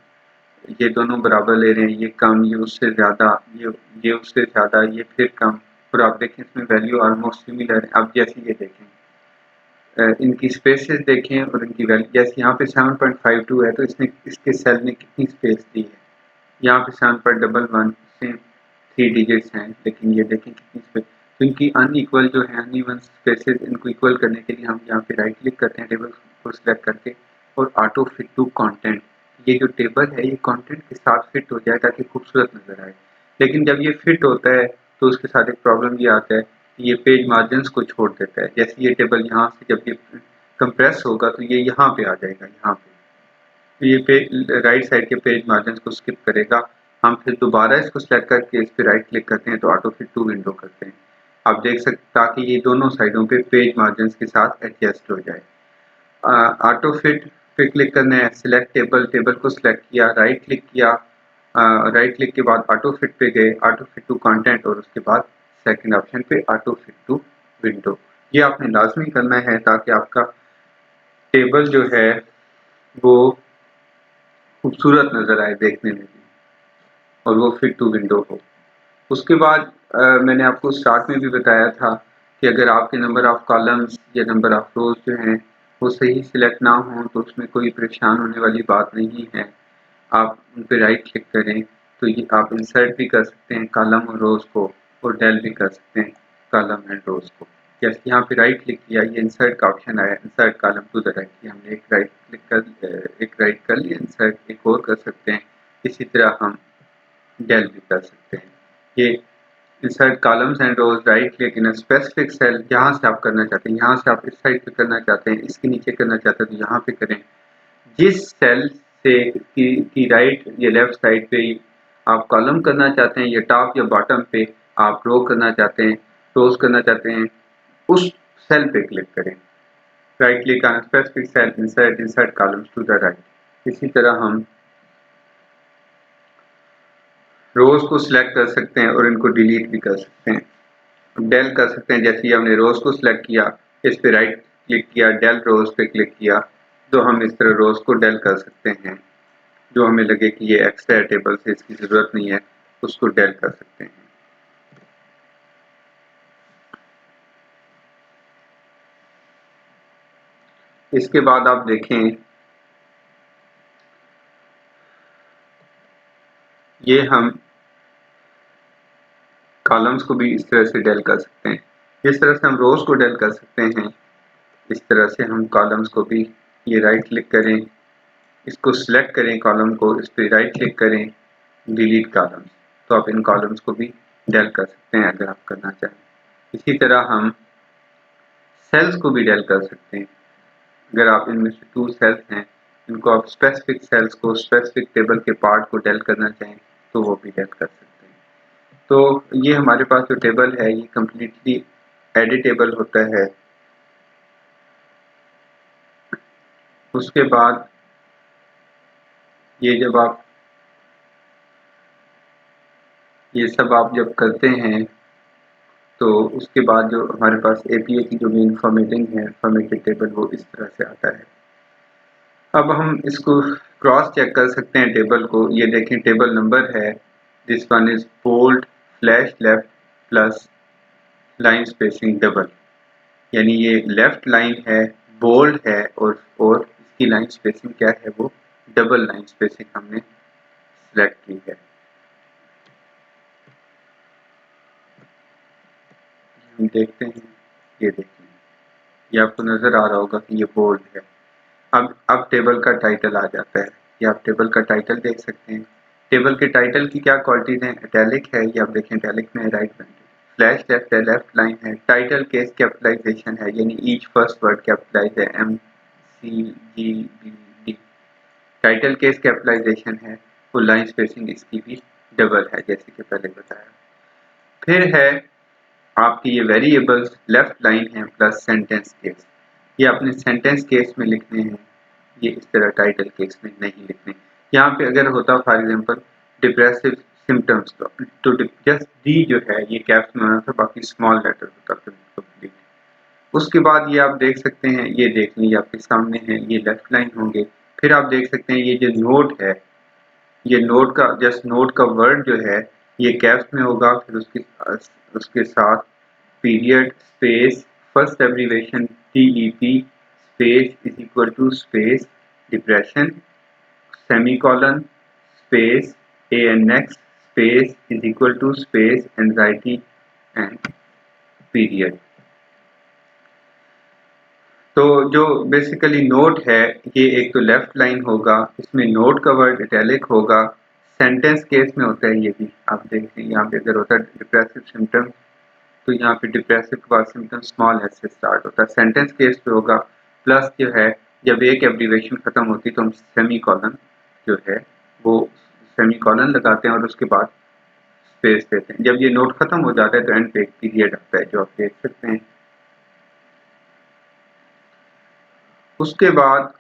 ये दोनों बराबर ले रहे हैं, ये कम, ये उससे ज़्यादा, ये उससे ज़्यादा, ये फिर कम, और आप देखें इसमें वैल्यू ऑलमोस्ट सिमिलर है। अब जैसे ये देखें इनकी स्पेसेस देखें और इनकी वैल्यू, जैसे यहाँ पे 7.52 है तो इसने इसके सेल में कितनी स्पेस दी है, यहाँ पे 7.11 से 3 डिजिट्स हैं, लेकिन ये देखें कितनी स्पेस। तो इनकी अनइक्वल जो है अनइवन स्पेसेस, इनको इक्वल करने के लिए हम यहाँ पे राइट क्लिक करते हैं टेबल को सिलेक्ट करके और ऑटो फिट टू कंटेंट, ये जो टेबल है ये कंटेंट के साथ फिट हो जाए ताकि खूबसूरत नजर आए। लेकिन जब ये फिट होता है तो उसके साथ एक प्रॉब्लम ये आता है कि ये पेज मार्जिन को छोड़ देता है। जैसे ये टेबल यहाँ से जब ये कंप्रेस होगा तो ये यहाँ पे आ जाएगा, यहाँ पे तो ये राइट साइड के पेज मार्जिन को स्किप करेगा। हम फिर दोबारा इसको सेलेक्ट करके इस पर राइट क्लिक करते हैं तो ऑटो फिट टू विंडो करते हैं। आप देख सकते ताकि ये दोनों साइडों पे पेज मार्जिन के साथ एडजस्ट हो जाए। ऑटो फिट पे क्लिक करना है, सिलेक्ट टेबल, टेबल को सिलेक्ट किया, राइट क्लिक किया, राइट क्लिक के बाद ऑटो फिट पे गए, ऑटो फिट टू कंटेंट और उसके बाद सेकंड ऑप्शन पे ऑटो फिट टू विंडो। ये आपने लाजमी करना है ताकि आपका टेबल जो है वो खूबसूरत नजर आए देखने में भी और वो फिट टू विंडो हो। उसके बाद मैंने आपको स्टार्ट में भी बताया था कि अगर आपके नंबर ऑफ कॉलम्स या नंबर ऑफ रोज जो हैं वो सही सिलेक्ट ना हो तो उसमें कोई परेशान होने वाली बात नहीं है। आप उन पर राइट क्लिक करें तो ये आप इंसर्ट भी कर सकते हैं कॉलम और रोज को और डेल भी कर सकते हैं कॉलम एंड रोज को। जैसे यहाँ पे राइट क्लिक किया, ये इंसर्ट का ऑप्शन आया, insert column to the right, हमने एक राइट कर लिया, इंसर्ट एक और कर सकते हैं। इसी तरह हम डेल भी कर सकते हैं। ये insert columns and rows, right click in a specific cell, जहाँ से आप करना चाहते हैं, यहाँ से आप इस साइड पे करना चाहते हैं, इसके नीचे करना चाहते हैं तो यहाँ पे करें। जिस सेल से की राइट या लेफ्ट साइड पे आप कॉलम करना चाहते हैं या टॉप या बॉटम पे आप रो करना चाहते हैं, रोज करना चाहते हैं, उस सेल पे क्लिक करें। Right click on specific cell, insert columns to the right. इसी तरह हम रोज को सिलेक्ट कर सकते हैं और इनको डिलीट भी कर सकते हैं। डेल कर सकते हैं, जैसे हमने रोज को सिलेक्ट किया, इस पे राइट क्लिक किया, डेल रोज पे क्लिक किया तो हम इस तरह रोज को डेल कर सकते हैं। जो हमें लगे कि ये एक्स्ट्रा टेबल से इसकी जरूरत नहीं है उसको डेल कर सकते हैं। इसके बाद आप देखें ये हम कॉलम्स को भी इस तरह से डेल कर सकते हैं। जिस तरह से हम रोज को डेल कर सकते हैं इस तरह से हम कॉलम्स को भी, ये राइट क्लिक करें, इसको सिलेक्ट करें कॉलम को, इस पर राइट क्लिक करें, डिलीट कॉलम्स, तो आप इन कॉलम्स को भी डेल कर सकते हैं अगर आप करना चाहें। इसी तरह हम सेल्स को भी डेल कर सकते हैं। अगर आप इनमें से 2 सेल्स हैं इनको आप स्पेसिफिक सेल्स को, स्पेसिफिक टेबल के पार्ट को डेल करना चाहें तो वो भी डेल कर सकते हैं। तो ये हमारे पास जो टेबल है ये कम्प्लीटली एडिटेबल होता है। उसके बाद ये जब आप ये सब आप जब करते हैं तो उसके बाद जो हमारे पास एपीए की जो मेन फॉर्मेटिंग है, फॉर्मेटेड टेबल, वो इस तरह से आता है। अब हम इसको क्रॉस चेक कर सकते हैं टेबल को। ये देखें टेबल नंबर है, this one is bold flash left plus line spacing double, यानी ये लेफ्ट लाइन है, बोल्ड है और इसकी लाइन स्पेसिंग क्या है, वो डबल लाइन स्पेसिंग हमने सिलेक्ट की है। हम देखते हैं, ये देखें, ये आपको नजर आ रहा होगा कि ये बोल्ड है। अब टेबल का टाइटल आ जाता है। ये आप टेबल का टाइटल देख सकते हैं। टेबल के टाइटल की क्या क्वालिटीज हैं, इटैलिक है, ये आप देखें इटैलिक में राइट में, फ्लैश लेफ्ट है, लेफ्ट लाइन है, टाइटल केस कैपिटलाइजेशन है, यानी ईच फर्स्ट वर्ड कैपिटलाइज है, MCGBD। टाइटल केस कैपिटलाइजेशन है, और लाइन स्पेसिंग इसकी भी डबल है जैसे कि पहले बताया। फिर है आपकी ये वेरिएबल्स, लेफ्ट लाइन है प्लस सेंटेंस केस, ये अपने सेंटेंस केस में लिखने हैं, ये इस तरह टाइटल केस में नहीं लिखने। यहाँ पे अगर होता फॉर एग्जांपल डिप्रेसिव सिम्टम्स तो जस्ट डी जो है ये कैप्स में होना था, बाकी स्मॉल लेटर होता था कंप्लीट। उसके बाद ये आप देख सकते हैं, ये देख लीजिए आपके सामने है, ये लेफ्ट लाइन होंगे। फिर आप देख सकते हैं ये जो नोट है, ये नोट का जस्ट नोट का वर्ड जो है ये कैप्स में होगा, फिर उसके साथ period space first abbreviation TEP space is equal to space depression semicolon space ANX space is equal to space anxiety and period. तो जो बेसिकली नोट है, ये एक तो लेफ्ट लाइन होगा, इसमें नोट का वर्ड इटैलिक होगा। सेंटेंस केस में होता है ये भी, आप देखिए यहाँ पे अगर होता है डिप्रेसिव सिम्टम, तो यहाँ पे डिप्रेसिव के बाद सिम्टम स्मॉल एस से स्टार्ट होता है। सेंटेंस केस पे होगा प्लस जो है, जब एक एब्रीवेशन खत्म होती है तो हम सेमी कॉलन जो है वो सेमी कॉलन लगाते हैं और उसके बाद स्पेस देते हैं। जब ये नोट खत्म हो जाता है तो एंड पे एक पीरियड आता है जो आप देख सकते हैं। उसके बाद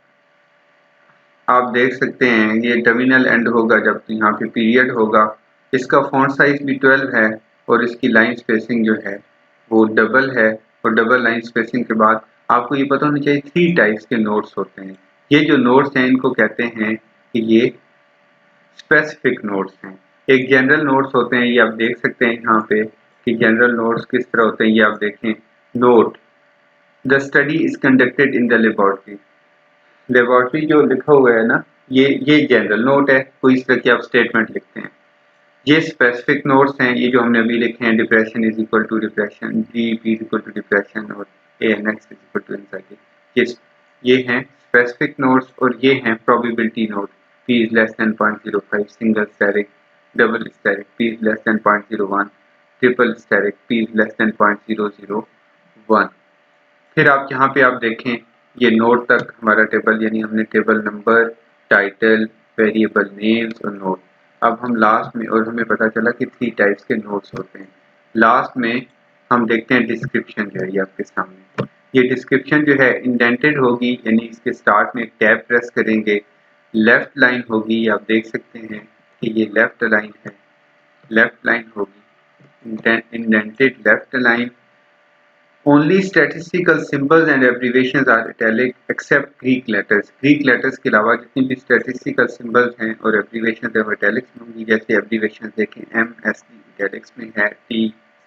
आप देख सकते हैं ये टर्मिनल एंड होगा जब यहाँ पे पीरियड होगा। इसका फॉन्ट साइज भी 12 है और इसकी लाइन स्पेसिंग जो है वो डबल है। और डबल लाइन स्पेसिंग के बाद आपको ये पता होना चाहिए 3 टाइप्स के नोट्स होते हैं। ये जो नोट्स हैं इनको कहते हैं कि ये स्पेसिफिक नोट्स हैं। एक जनरल नोट्स होते हैं, ये आप देख सकते हैं यहाँ पे कि जनरल नोट्स किस तरह होते हैं। ये आप देखें, note the study is conducted in the laboratory. Laboratory जो लिखा हुआ है ना, ये जनरल नोट है, कोई इस तरह की आप स्टेटमेंट लिखते हैं। ये स्पेसिफिक नोट्स हैं, ये जो हमने अभी लिखे हैं, depression is equal to depression, DEP is equal to depression और ANX is equal to anxiety. ये हैं स्पेसिफिक नोट्स। और ये हैं probability note, P is less than 0.05, single asterisk, double asterisk, P is less than 0.01, triple asterisk, P is less than 0.001। फिर आप यहाँ पे आप देखें, ये नोट तक हमारा टेबल, यानी हमने table number, title, variable names और नोट। अब हम लास्ट में, और हमें पता चला कि 3 टाइप्स के नोट्स होते हैं। लास्ट में हम देखते हैं डिस्क्रिप्शन जो है ये आपके सामने। ये डिस्क्रिप्शन जो है इंडेंटेड होगी, यानी इसके स्टार्ट में टैब प्रेस करेंगे, लेफ्ट लाइन होगी, आप देख सकते हैं कि ये लेफ्ट लाइन है, लेफ्ट लाइन होगी, indented left line. Only statistical symbols and abbreviations are italic except Greek letters. Greek letters के अलावा जितनी भी statistical symbols हैं और abbreviations हैं वो italics में होंगी। जैसे abbreviations देखें, MSD italics में है, T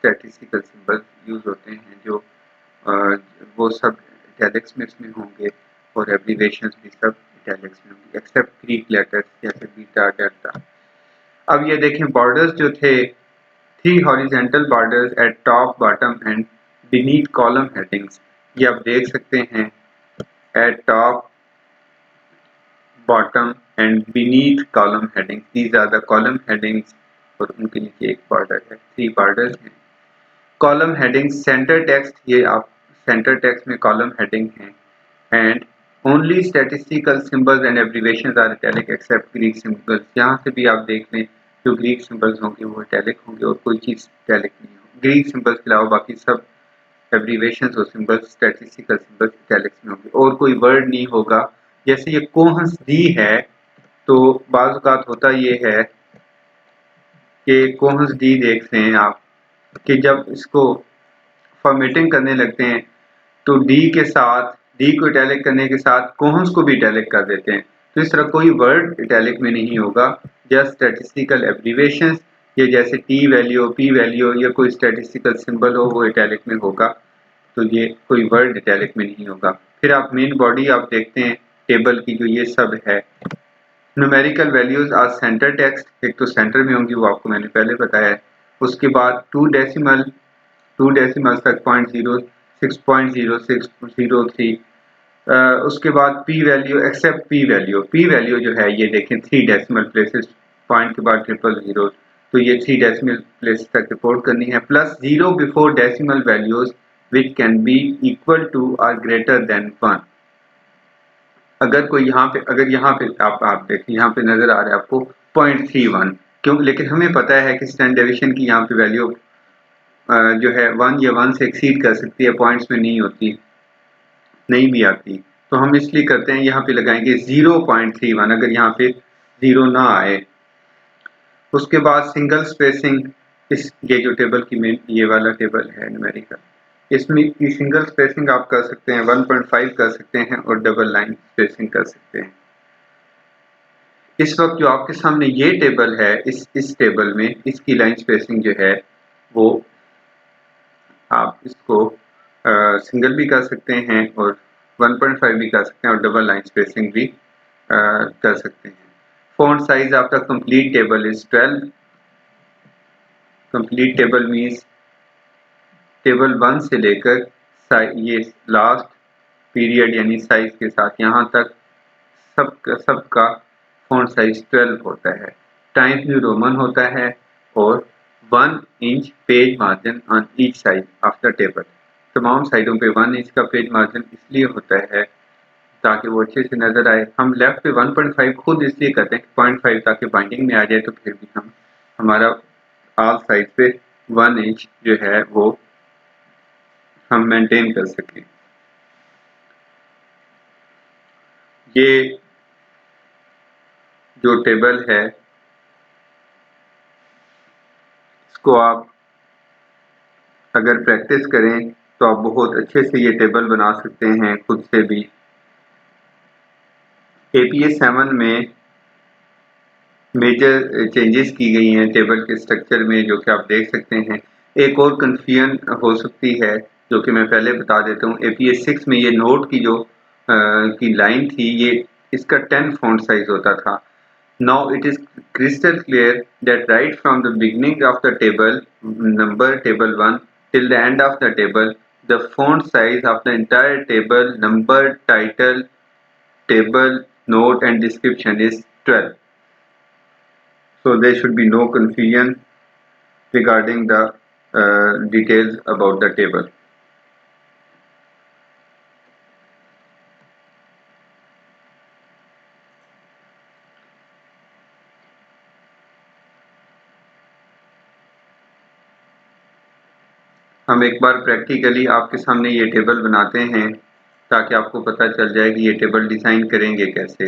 statistical symbols यूज होते हैं जो वो सब italics में इसमें होंगे और abbreviations भी सब italics में होंगी except Greek letters जैसे बीटा, डेल्टा। अब ये देखें, borders जो थे, 3 horizontal borders at top, bottom and beneath column headings। ये आप देख सकते हैं, at top, bottom and beneath column headings। These are the column headings और उनके नीचे एक border है, 3 borders हैं। column headings, center text, ये आप center text में column heading है। and only statistical symbols and abbreviations are italic except Greek symbols। यहाँ से भी आप देख लें, जो ग्रीक सिंबल्स होंगे वो इटैलिक होंगे और कोई चीज़ इटैलिक नहीं होगी। ग्रीक सिंबल्स के अलावा बाकी सब एब्रीवेशंस और सिंबल्स, स्टैटिस्टिकल सिंबल्स इटैलिक्स में होंगे और कोई वर्ड नहीं होगा। जैसे ये कोहंस दी है, तो बाज़ औक़ात होता ये है कि कोहंस दी देखते हैं आप कि जब इसको फॉर्मेटिंग करने लगते हैं तो डी के साथ, डी को इटैलिक करने के साथ कोहंस को भी इटैलिक कर देते हैं। तो इस तरह कोई वर्ड इटैलिक में नहीं होगा, जस्ट स्टैटिस्टिकल एब्रीवेशंस, ये जैसे टी वैल्यू, पी वैल्यू या कोई स्टैटिस्टिकल सिंबल हो वो इटैलिक में होगा। तो ये कोई वर्ड इटैलिक में नहीं होगा। फिर आप मेन बॉडी आप देखते हैं टेबल की, जो ये सब है, numerical values are centre text, एक तो सेंटर में होंगी, वो आपको मैंने पहले बताया है। उसके बाद 2 डेसिमल तक 0.060603। उसके बाद p value except P value जो है ये देखें 3 डेसिमल प्लेसेस, पॉइंट के बाद 000, तो ये 3 डेसिमल प्लेसेस तक रिपोर्ट करनी है। Plus 0 before decimal values which can be equal to or greater than 1। अगर कोई यहाँ पे, अगर यहाँ पे आप देखिए, यहाँ पे नजर आ रहा है आपको 0.31, क्यों, लेकिन हमें पता है कि स्टैंडर्ड डेविएशन की यहाँ पे वैल्यू जो है 1 या 1 से एक्सीड कर सकती है, पॉइंट्स में नहीं होती, नहीं भी आती। तो हम इसलिए करते हैं यहाँ पे लगाएंगे 0.31, अगर यहाँ पे 0 ना आए। उसके बाद सिंगल स्पेसिंग, इस ये जो टेबल की मेन, ये वाला टेबल है न्यूमेरिकल, इसमें की सिंगल स्पेसिंग आप कर सकते हैं 1.5 कर सकते हैं और डबल लाइन स्पेसिंग कर सकते हैं। इस वक्त जो आपके सामने ये टेबल है, इस टेबल में इसकी लाइन स्पेसिंग जो है वो आप इसको सिंगल भी कर सकते हैं और 1.5 भी कर सकते हैं और डबल लाइन स्पेसिंग भी कर सकते हैं। फॉन्ट साइज आपका complete table is 12। Complete table means table 1 से लेकर ये लास्ट पीरियड यानी साइज के साथ यहाँ तक सबका फॉन्ट साइज 12 होता है। टाइम्स न्यू रोमन होता है और 1 inch page margin on each side of the table. तमाम साइडों पे 1 इंच का पेज मार्जिन इसलिए होता है ताकि वो अच्छे से नजर आए। हम लेफ्ट पे 1.5 खुद इसलिए करते हैं कि 0.5 ताकि बाइंडिंग में आ जाए, तो फिर भी हम हमारा ऑल साइड पे 1 इंच जो है वो हम मेंटेन कर सकें। ये जो टेबल है इसको आप अगर प्रैक्टिस करें तो आप बहुत अच्छे से ये टेबल बना सकते हैं खुद से भी। APS 7 में मेजर चेंजेस की गई हैं टेबल के स्ट्रक्चर में, जो कि आप देख सकते हैं। एक और कन्फ्यूजन हो सकती है जो कि मैं पहले बता देता हूँ। APS 6 में ये नोट की जो की लाइन थी, ये इसका 10 फॉन्ट साइज होता था। Now it is crystal clear that right from the beginning of the table, number table 1, till the end of the table, the font size of the entire table, number, title, table, note and description is 12. So there should be no confusion regarding the details about the table. हम एक बार practically आपके सामने ये table बनाते हैं ताकि आपको पता चल जाए कि ये टेबल डिज़ाइन करेंगे कैसे।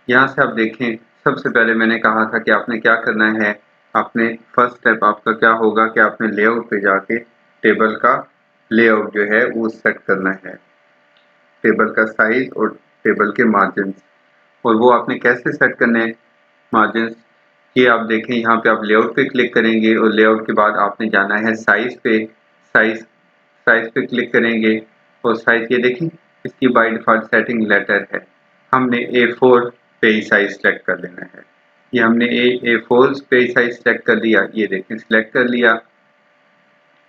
यहाँ से आप देखें, सबसे पहले मैंने कहा था कि आपने क्या करना है। आपने फर्स्ट स्टेप आपका क्या होगा कि आपने लेआउट पे जाके टेबल का लेआउट जो है वो सेट करना है, टेबल का साइज और टेबल के मार्जिन। और वो आपने कैसे सेट करने हैं मार्जिन, ये आप देखें। यहाँ पे आप लेआउट पे क्लिक करेंगे और लेआउट के बाद आपने जाना है साइज पे। साइज पे क्लिक करेंगे और साइज ये देखें, इसकी बाय डिफ़ॉल्ट सेटिंग लेटर है। हमने A4 पे ही साइज सेलेक्ट कर लेना है। ये हमने A4 पे ही साइज सेलेक्ट कर लिया, ये देखें सेलेक्ट कर लिया।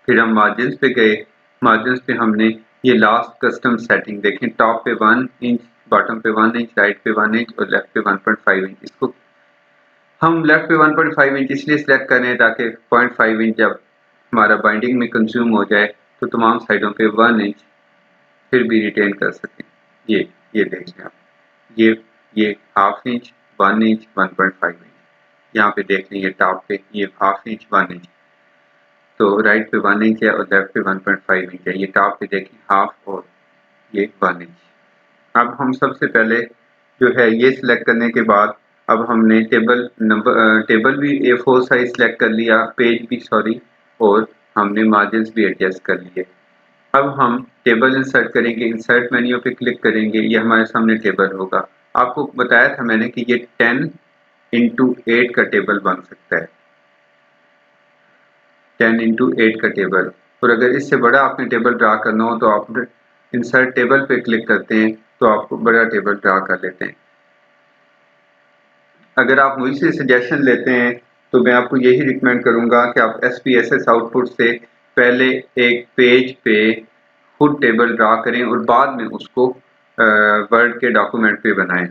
फिर हम मार्जिन पे गए, मार्जिन पे हमने ये लास्ट कस्टम सेटिंग देखें, टॉप पे 1 इंच, बॉटम पे 1 इंच, राइट पे 1 इंच और लेफ्ट पे 1.5 इंच। इसको हम लेफ्ट पे 1.5 इंच इसलिए सिलेक्ट कर रहे हैं ताकि 0.5 इंच जब हमारा बाइंडिंग में कंज्यूम हो जाए तो तमाम साइडों पे 1 इंच फिर भी रिटेन कर सकें। ये देख लें आप, ये हाफ इंच, 1 इंच, 1.5 इंच। यहाँ पे देख लें ये टॉप पे ये हाफ इंच, 1 इंच, तो राइट पे 1 इंच है और लेफ्ट पे 1.5 इंच है। ये टॉप पे देखें हाफ और ये 1 इंच। अब हम सबसे पहले जो है ये सिलेक्ट करने के बाद अब हमने टेबल भी A4 साइज सिलेक्ट कर लिया, पेज भी सॉरी, और हमने मार्जिन्स भी एडजस्ट कर लिए। अब हम टेबल इंसर्ट करेंगे, इंसर्ट मेन्यू पे क्लिक करेंगे, ये हमारे सामने टेबल होगा। आपको बताया था मैंने कि ये 10x8 का टेबल बन सकता है, 10x8 का टेबल। और अगर इससे बड़ा आपने टेबल ड्रा करना हो तो आप इंसर्ट टेबल पे क्लिक करते हैं तो आपको बड़ा टेबल ड्रा कर लेते हैं। अगर आप मुझसे सजेशन लेते हैं तो मैं आपको यही रिकमेंड करूंगा कि आप SPSS आउटपुट से पहले एक पेज पे खुद टेबल ड्रा करें और बाद में उसको वर्ड के डॉक्यूमेंट पे बनाएं।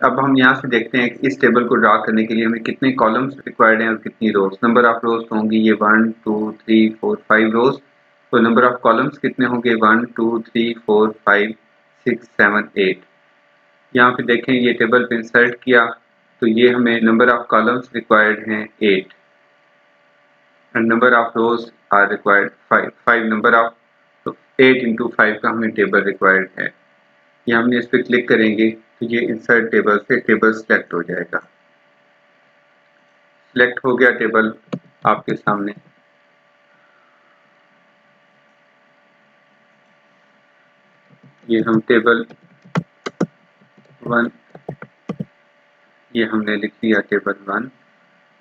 अब हम यहाँ से देखते हैं कि इस टेबल को ड्रा करने के लिए हमें कितने कॉलम्स रिक्वायर्ड हैं और कितनी रोज। नंबर ऑफ रोज होंगी ये 1 2 3 4 5 रोज। तो नंबर ऑफ कॉलम्स कितने होंगे 1 2 3 4 5 6 7 8। यहाँ पे देखें ये टेबल पे इंसर्ट किया तो ये हमें नंबर ऑफ कॉलम्स रिक्वायर्ड हैं 8 and number of rows are required 5 number of, तो 8 इंटू 5 का हमें टेबल रिक्वायर्ड है। ये हमने इस पर क्लिक करेंगे तो ये इंसर्ट टेबल से टेबल सेलेक्ट हो जाएगा। सेलेक्ट हो गया टेबल आपके सामने। ये हम टेबल 1, ये हमने लिख दिया टेबल 1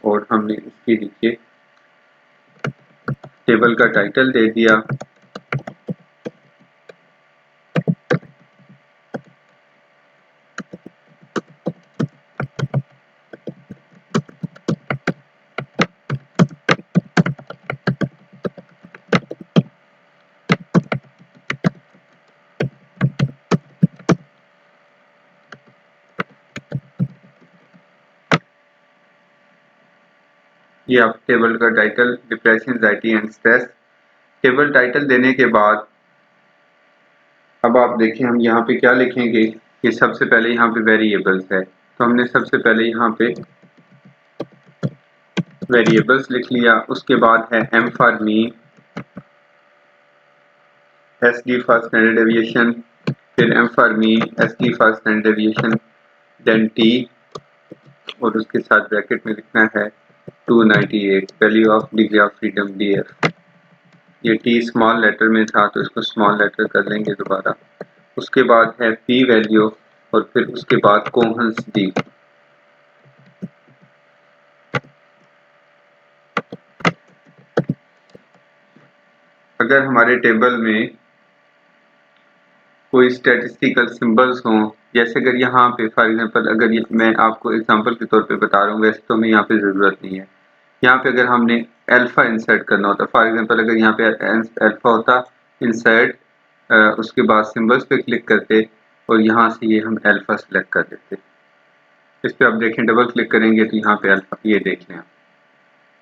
और हमने इसके नीचे टेबल का टाइटल दे दिया। ये आप टेबल का title depression, anxiety and stress. Table title देने के बाद अब आप देखें हम यहाँ पे क्या लिखेंगे कि सबसे पहले यहाँ पे वेरिएबल्स है, तो हमने सबसे पहले यहाँ पे वेरिएबल्स लिख लिया। उसके बाद है M for mean, S D for standard deviation, फिर M for mean, S D for standard deviation, then T, और उसके साथ ब्रैकेट में लिखना है 298 value of degree of freedom DF। ये टी स्मॉल लेटर में था तो इसको स्मॉल लेटर कर लेंगे दोबारा। उसके बाद है पी वैल्यू और फिर उसके बाद कोहेंस डी। अगर हमारे टेबल में कोई स्टैटिस्टिकल सिंबल्स हों, जैसे अगर यहाँ पे फॉर एग्जांपल अगर मैं आपको एग्जांपल के तौर पे बता रहा हूँ, वैसे तो हमें यहाँ पे ज़रूरत नहीं है। यहाँ पे अगर हमने अल्फा इंसर्ट करना होता, फॉर एग्जांपल अगर यहाँ पे अल्फा होता, इंसर्ट, उसके बाद सिंबल्स पे क्लिक करते और यहाँ से ये हम अल्फा सेलेक्ट कर देते। इस पर आप देखें, डबल क्लिक करेंगे तो यहाँ पे अल्फा, ये देख लें।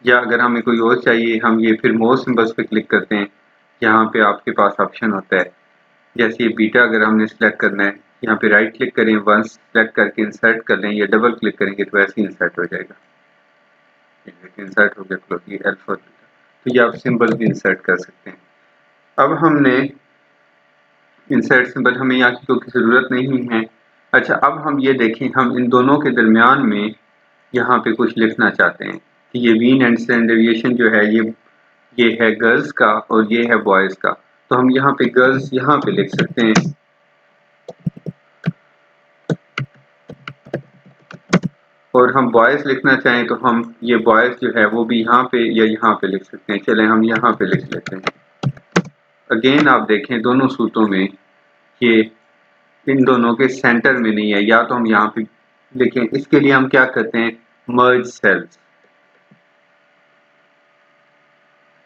या अगर हमें कोई और चाहिए, हम ये फिर मोर सिंबल्स पे क्लिक करते हैं, यहाँ पे आपके पास ऑप्शन होता है, जैसे ये बीटा अगर हमने सेलेक्ट करना है, यहाँ पे राइट क्लिक करें, वंस सेलेक्ट करके इंसर्ट कर लें, या डबल क्लिक करेंगे तो ऐसे ही इंसर्ट हो जाएगा। इंसर्ट हो गया, क्लोज, ये अल्फा, तो ये आप सिंबल भी इंसर्ट कर सकते हैं। अब हमने इंसर्ट सिंबल, हमें यहाँ की क्योंकि ज़रूरत नहीं है। अच्छा, अब हम ये देखें, हम इन दोनों के दरमियान में यहाँ पे कुछ लिखना चाहते हैं कि ये मीन एंड स्टैंडर्ड डेविएशन जो है ये है गर्ल्स का और ये है बॉयज़ का। तो हम यहाँ पे गर्ल्स यहाँ पे लिख सकते हैं, और हम बॉयज़ लिखना चाहें तो हम ये बॉयज़ जो है वो भी यहाँ पे या यहाँ पे लिख सकते हैं। चलें हम यहाँ पे लिख लेते हैं। अगेन आप देखें दोनों सूत्रों में ये इन दोनों के सेंटर में नहीं है, या तो हम यहाँ पे लिखें। इसके लिए हम क्या करते हैं, मर्ज सेल्स।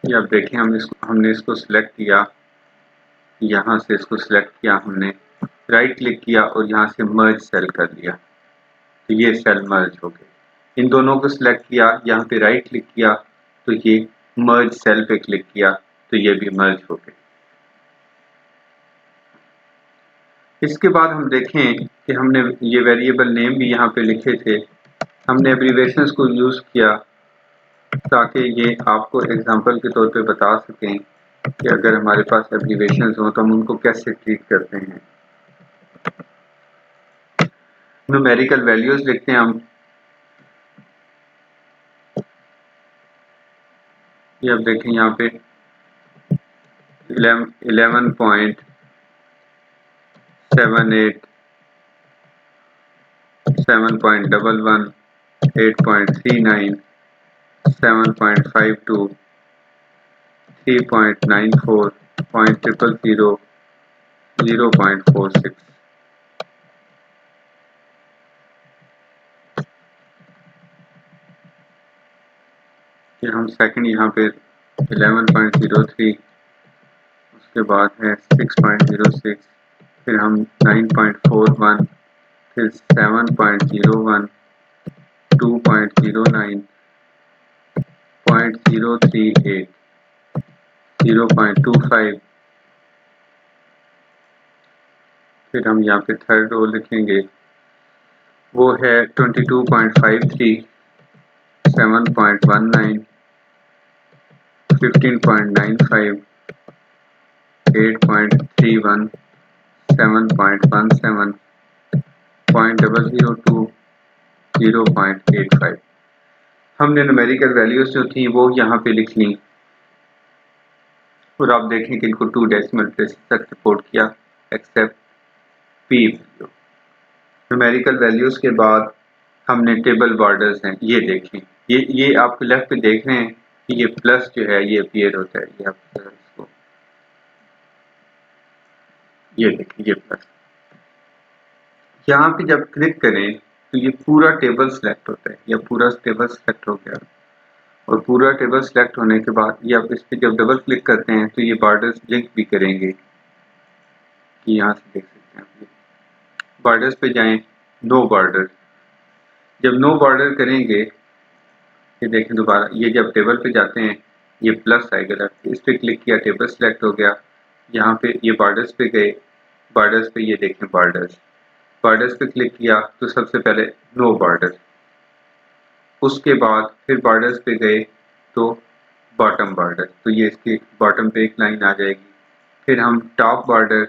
ये आप देखें, हमने इसको सिलेक्ट किया, यहाँ से इसको सिलेक्ट किया, हमने राइट क्लिक किया और यहाँ से मर्ज सेल कर लिया, तो ये सेल मर्ज हो गए। इन दोनों को सिलेक्ट किया, यहाँ पे राइट क्लिक किया तो ये मर्ज सेल पे क्लिक किया तो ये भी मर्ज हो गए। इसके बाद हम देखें कि हमने ये वेरिएबल नेम भी यहाँ पे लिखे थे, हमने एब्रीविएशंस को यूज़ किया ताकि ये आपको एग्जांपल के तौर पे बता सकें कि अगर हमारे पास एब्रीविएशंस हो तो हम उनको कैसे ट्रीट करते हैं। न्यूमेरिकल वैल्यूज लिखते हैं हम, ये आप देखें यहाँ पे 11.78, 7.11, 8.39, 7.52, 3.94, 0.000, 0.46। फिर हम सेकंड यहाँ पे 11.03, उसके बाद है 6.06, फिर हम 9.41, फिर 7.01, 2.09, 0.038, 0.25, फिर हम यहाँ पे थर्ड रो लिखेंगे, वो है 22.53, 7.19, 15.95, 8.31, 7.17, 0.002, 0.85। हमने न्यूमेरिकल वैल्यूज जो थी वो यहाँ पे लिख ली, और आप देखें कि इनको 2 डेसिमल प्लेसेस तक रिपोर्ट किया except P value. Numerical values के बाद हमने टेबल बॉर्डर्स हैं, ये देखें, ये आप लेफ्ट पे देख रहे हैं कि ये प्लस जो है ये अपीयर होता है, ये आप इसको ये देखें, ये प्लस। यहाँ पे जब क्लिक करें तो ये पूरा टेबल सेलेक्ट होता है, या पूरा टेबल सेलेक्ट हो गया, और पूरा टेबल सेलेक्ट होने के बाद ये आप इस पर जब डबल क्लिक करते हैं तो ये बॉर्डर्स ब्लिंक भी करेंगे, कि यहाँ से देख सकते हैं। बॉर्डर्स पे जाएं, नो बॉर्डर, जब नो बॉर्डर करेंगे ये देखें दोबारा, ये जब टेबल पे जाते हैं ये प्लस आएगा, इस पर क्लिक किया टेबल सेलेक्ट हो गया। यहाँ पे ये बॉर्डर्स पे गए, बॉर्डर्स पे ये देखें बॉर्डर्स पे क्लिक किया तो सबसे पहले नो बॉर्डर, उसके बाद फिर बॉर्डर्स पे गए तो बॉटम बॉर्डर, तो ये इसके बॉटम पे एक लाइन आ जाएगी। फिर हम टॉप बॉर्डर,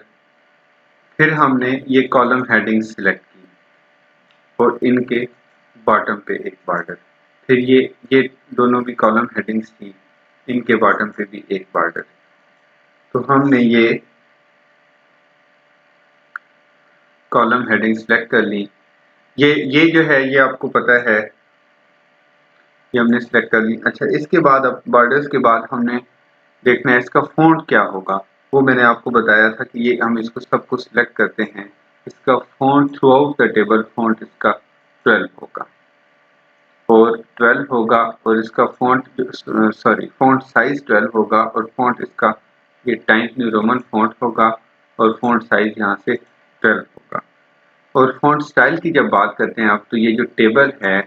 फिर हमने ये कॉलम हेडिंग सिलेक्ट की और इनके बॉटम पे एक बॉर्डर, फिर ये दोनों भी कॉलम हेडिंग्स थी, इनके बॉटम पे भी एक बॉर्डर। तो हमने ये कॉलम हेडिंग सिलेक्ट कर ली। ये जो है ये आपको पता है, ये हमने सिलेक्ट कर ली। अच्छा, इसके बाद अब बॉर्डर्स के बाद हमने देखना है इसका फ़ॉन्ट क्या होगा। वो मैंने आपको बताया था कि ये हम इसको सब कुछ सिलेक्ट करते हैं। इसका font through out the table font इसका 12 होगा और 12 होगा, और इसका फ़ॉन्ट साइज 12 होगा, और फ़ॉन्ट इसका ये टाइम्स न्यू रोमन फ़ॉन्ट होगा, और फ़ॉन्ट साइज यहाँ से 12 होगा। और फ़ॉन्ट स्टाइल की जब बात करते हैं आप, तो ये जो टेबल है,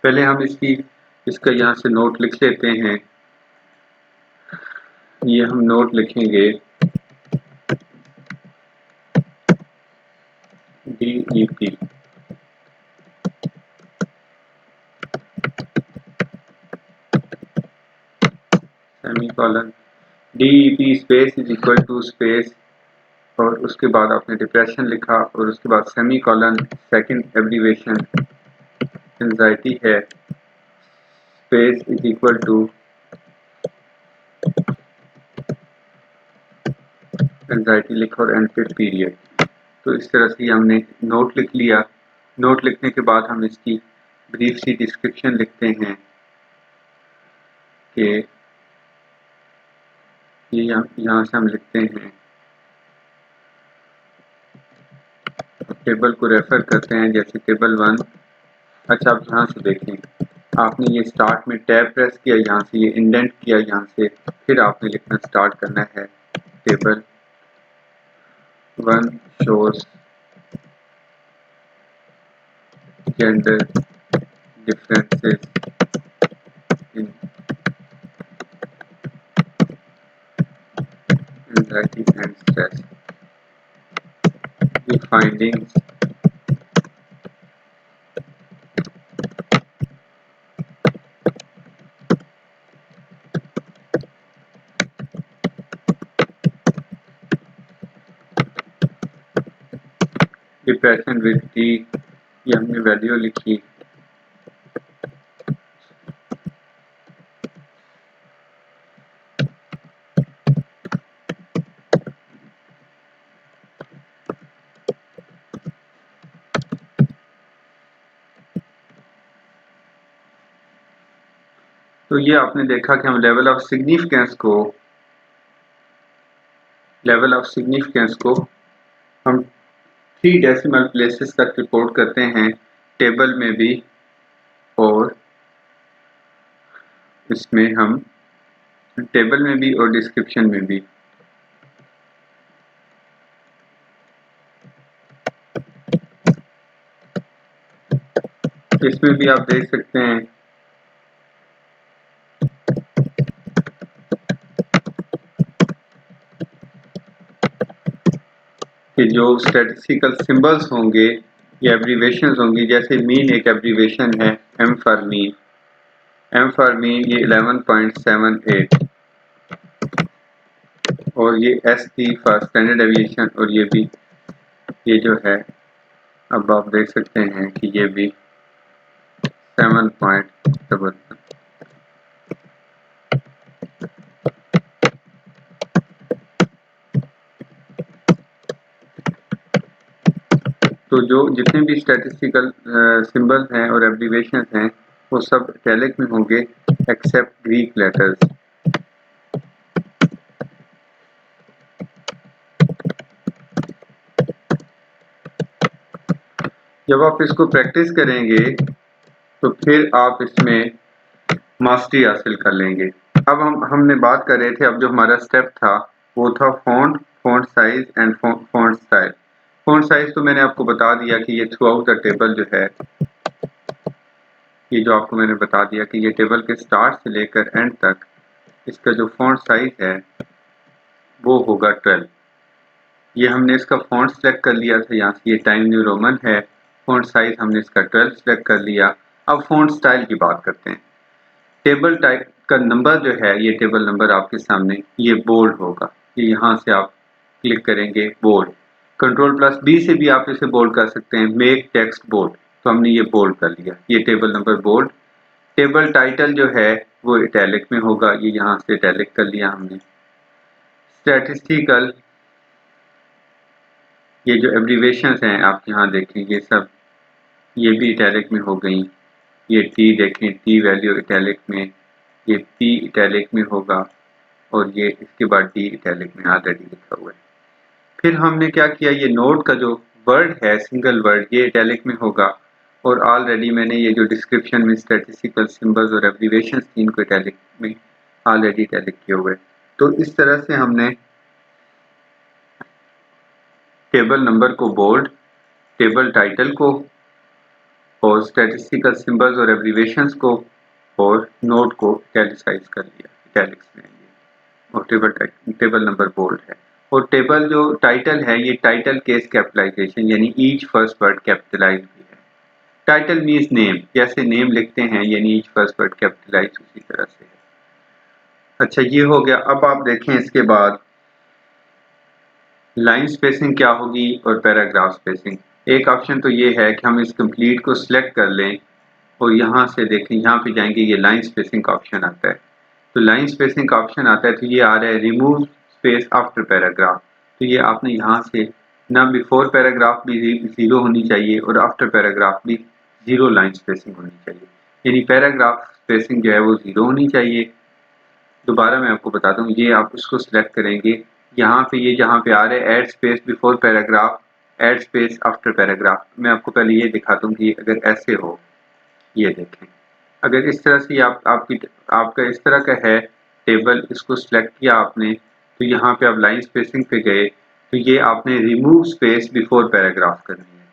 पहले हम इसका यहाँ से नोट लिख लेते हैं। ये हम नोट लिखेंगे DEP, semicolon, DEP space is equal to space, और उसके बाद आपने डिप्रेशन लिखा, और उसके बाद सेमीकोलन, सेकंड एब्रीविएशन एंजाइटी है, space is equal to anxiety लिखा और एंड फिर पीरियड। तो इस तरह से हमने नोट लिख लिया। नोट लिखने के बाद हम इसकी ब्रीफ सी डिस्क्रिप्शन लिखते हैं कि ये यहाँ से हम लिखते हैं, टेबल को रेफर करते हैं, जैसे टेबल 1। अच्छा, आप यहाँ से देखें, आपने ये स्टार्ट में टैब प्रेस किया, यहाँ से ये इंडेंट किया, यहाँ से फिर आपने लिखना स्टार्ट करना है, table 1 shows gender differences in anxiety and stress. The findings depression with D, ये हमने वैल्यू लिखी। तो ये आपने देखा कि हम लेवल ऑफ सिग्निफिकेंस को हम 3 डेसिमल प्लेसेस तक रिपोर्ट करते हैं, टेबल में भी और इसमें हम टेबल में भी और डिस्क्रिप्शन में भी। इसमें भी आप देख सकते हैं कि जो स्टैटिस्टिकल सिंबल्स होंगे या एब्रीवेशंस होंगी, जैसे मीन एक एब्रीवेशन है, एम फॉर मीन ये 11.78, और ये ST फॉर स्टैंडर्ड डेविएशन, और ये भी ये जो है, अब आप देख सकते हैं कि ये भी 7.7। तो जो जितने भी स्टैटिस्टिकल सिंबल्स हैं और एब्रीवेशंस हैं वो सब इटैलिक में होंगे एक्सेप्ट ग्रीक लेटर्स। जब आप इसको प्रैक्टिस करेंगे तो फिर आप इसमें मास्टरी हासिल कर लेंगे। अब हमने बात कर रहे थे, अब जो हमारा स्टेप था वो था font size and font style. Font size तो मैंने आपको बता दिया कि ये थ्रू आउट द टेबल जो है ये जो आपको मैंने बता दिया कि ये टेबल के स्टार्ट से लेकर एंड तक इसका जो फॉन्ट साइज है वो होगा 12। ये हमने इसका फॉन्ट सेलेक्ट कर लिया था, यहाँ से ये टाइम न्यू रोमन है, फॉन्ट साइज हमने इसका 12 सेलेक्ट कर लिया। अब फॉन्ट स्टाइल की बात करते हैं। टेबल टाइप का नंबर जो है, ये टेबल नंबर आपके सामने ये बोल्ड होगा, ये यहाँ से आप क्लिक करेंगे बोल्ड, कंट्रोल प्लस बी से भी आप इसे बोल्ड कर सकते हैं, मेक टेक्स्ट बोल्ड, तो हमने ये बोल्ड कर लिया, ये table number bold. Table title जो है वो इटैलिक में होगा, ये यहाँ से इटैलिक कर लिया हमने। स्टैटिस्टिकल, ये जो एब्रीवेशंस हैं आप यहाँ देखें, ये सब ये भी इटैलिक में हो गई। ये टी देखें, टी वैल्यू इटैलिक में, ये पी इटैलिक में होगा और ये इसके बाद डी इटैलिक में ऑलरेडी लिखा हुआ है। फिर हमने क्या किया, ये नोट का जो वर्ड है सिंगल वर्ड ये इटैलिक में होगा और ऑलरेडी मैंने ये जो डिस्क्रिप्शन में स्टैटिस्टिकल सिंबल्स और एब्रीवेशंस थी इनको इटैलिक में ऑलरेडी इटैलिक किए हुए। तो इस तरह से हमने टेबल नंबर को बोल्ड, टेबल टाइटल को और स्टैटिस्टिकल सिंबल्स और एब्रीवेशंस को और नोट को इटैलिसाइज कर लिया, इटैलिक्स में और टेबल नंबर बोल्ड है। और टेबल जो टाइटल है ये टाइटल केस कैपिटलाइजेशन यानी ईच फर्स्ट वर्ड कैपिटलाइज भी है। टाइटल मीन्स नेम, जैसे नेम लिखते हैं यानी ईच फर्स्ट वर्ड कैपिटलाइज उसी तरह से है। अच्छा ये हो गया। अब आप देखें इसके बाद लाइन स्पेसिंग क्या होगी और पैराग्राफ स्पेसिंग। एक ऑप्शन तो ये है कि हम इस कंप्लीट को सिलेक्ट कर लें और यहाँ से देखें, यहाँ पे जाएंगे ये लाइन स्पेसिंग का ऑप्शन आता है। तो लाइन स्पेसिंग का ऑप्शन आता है तो ये आ रहा है रिमूव स्पेस आफ्टर पैराग्राफ। तो ये आपने यहाँ से ना बिफोर पैराग्राफ भी 0 होनी चाहिए और आफ्टर पैराग्राफ भी 0 लाइन स्पेसिंग होनी चाहिए, यानी पैराग्राफ स्पेसिंग जो है वो 0 होनी चाहिए। दोबारा मैं आपको बताता हूँ, ये आप इसको सिलेक्ट करेंगे, यहाँ पे ये जहाँ पे आ रहा है add space before paragraph, add space after paragraph. मैं आपको पहले ये दिखाता हूँ कि अगर ऐसे हो, ये देखें, अगर इस तरह से आपका इस तरह का है टेबल, इसको सिलेक्ट किया आपने तो यहाँ पे आप लाइन स्पेसिंग पे गए तो ये आपने रिमूव स्पेस बिफोर पैराग्राफ करनी है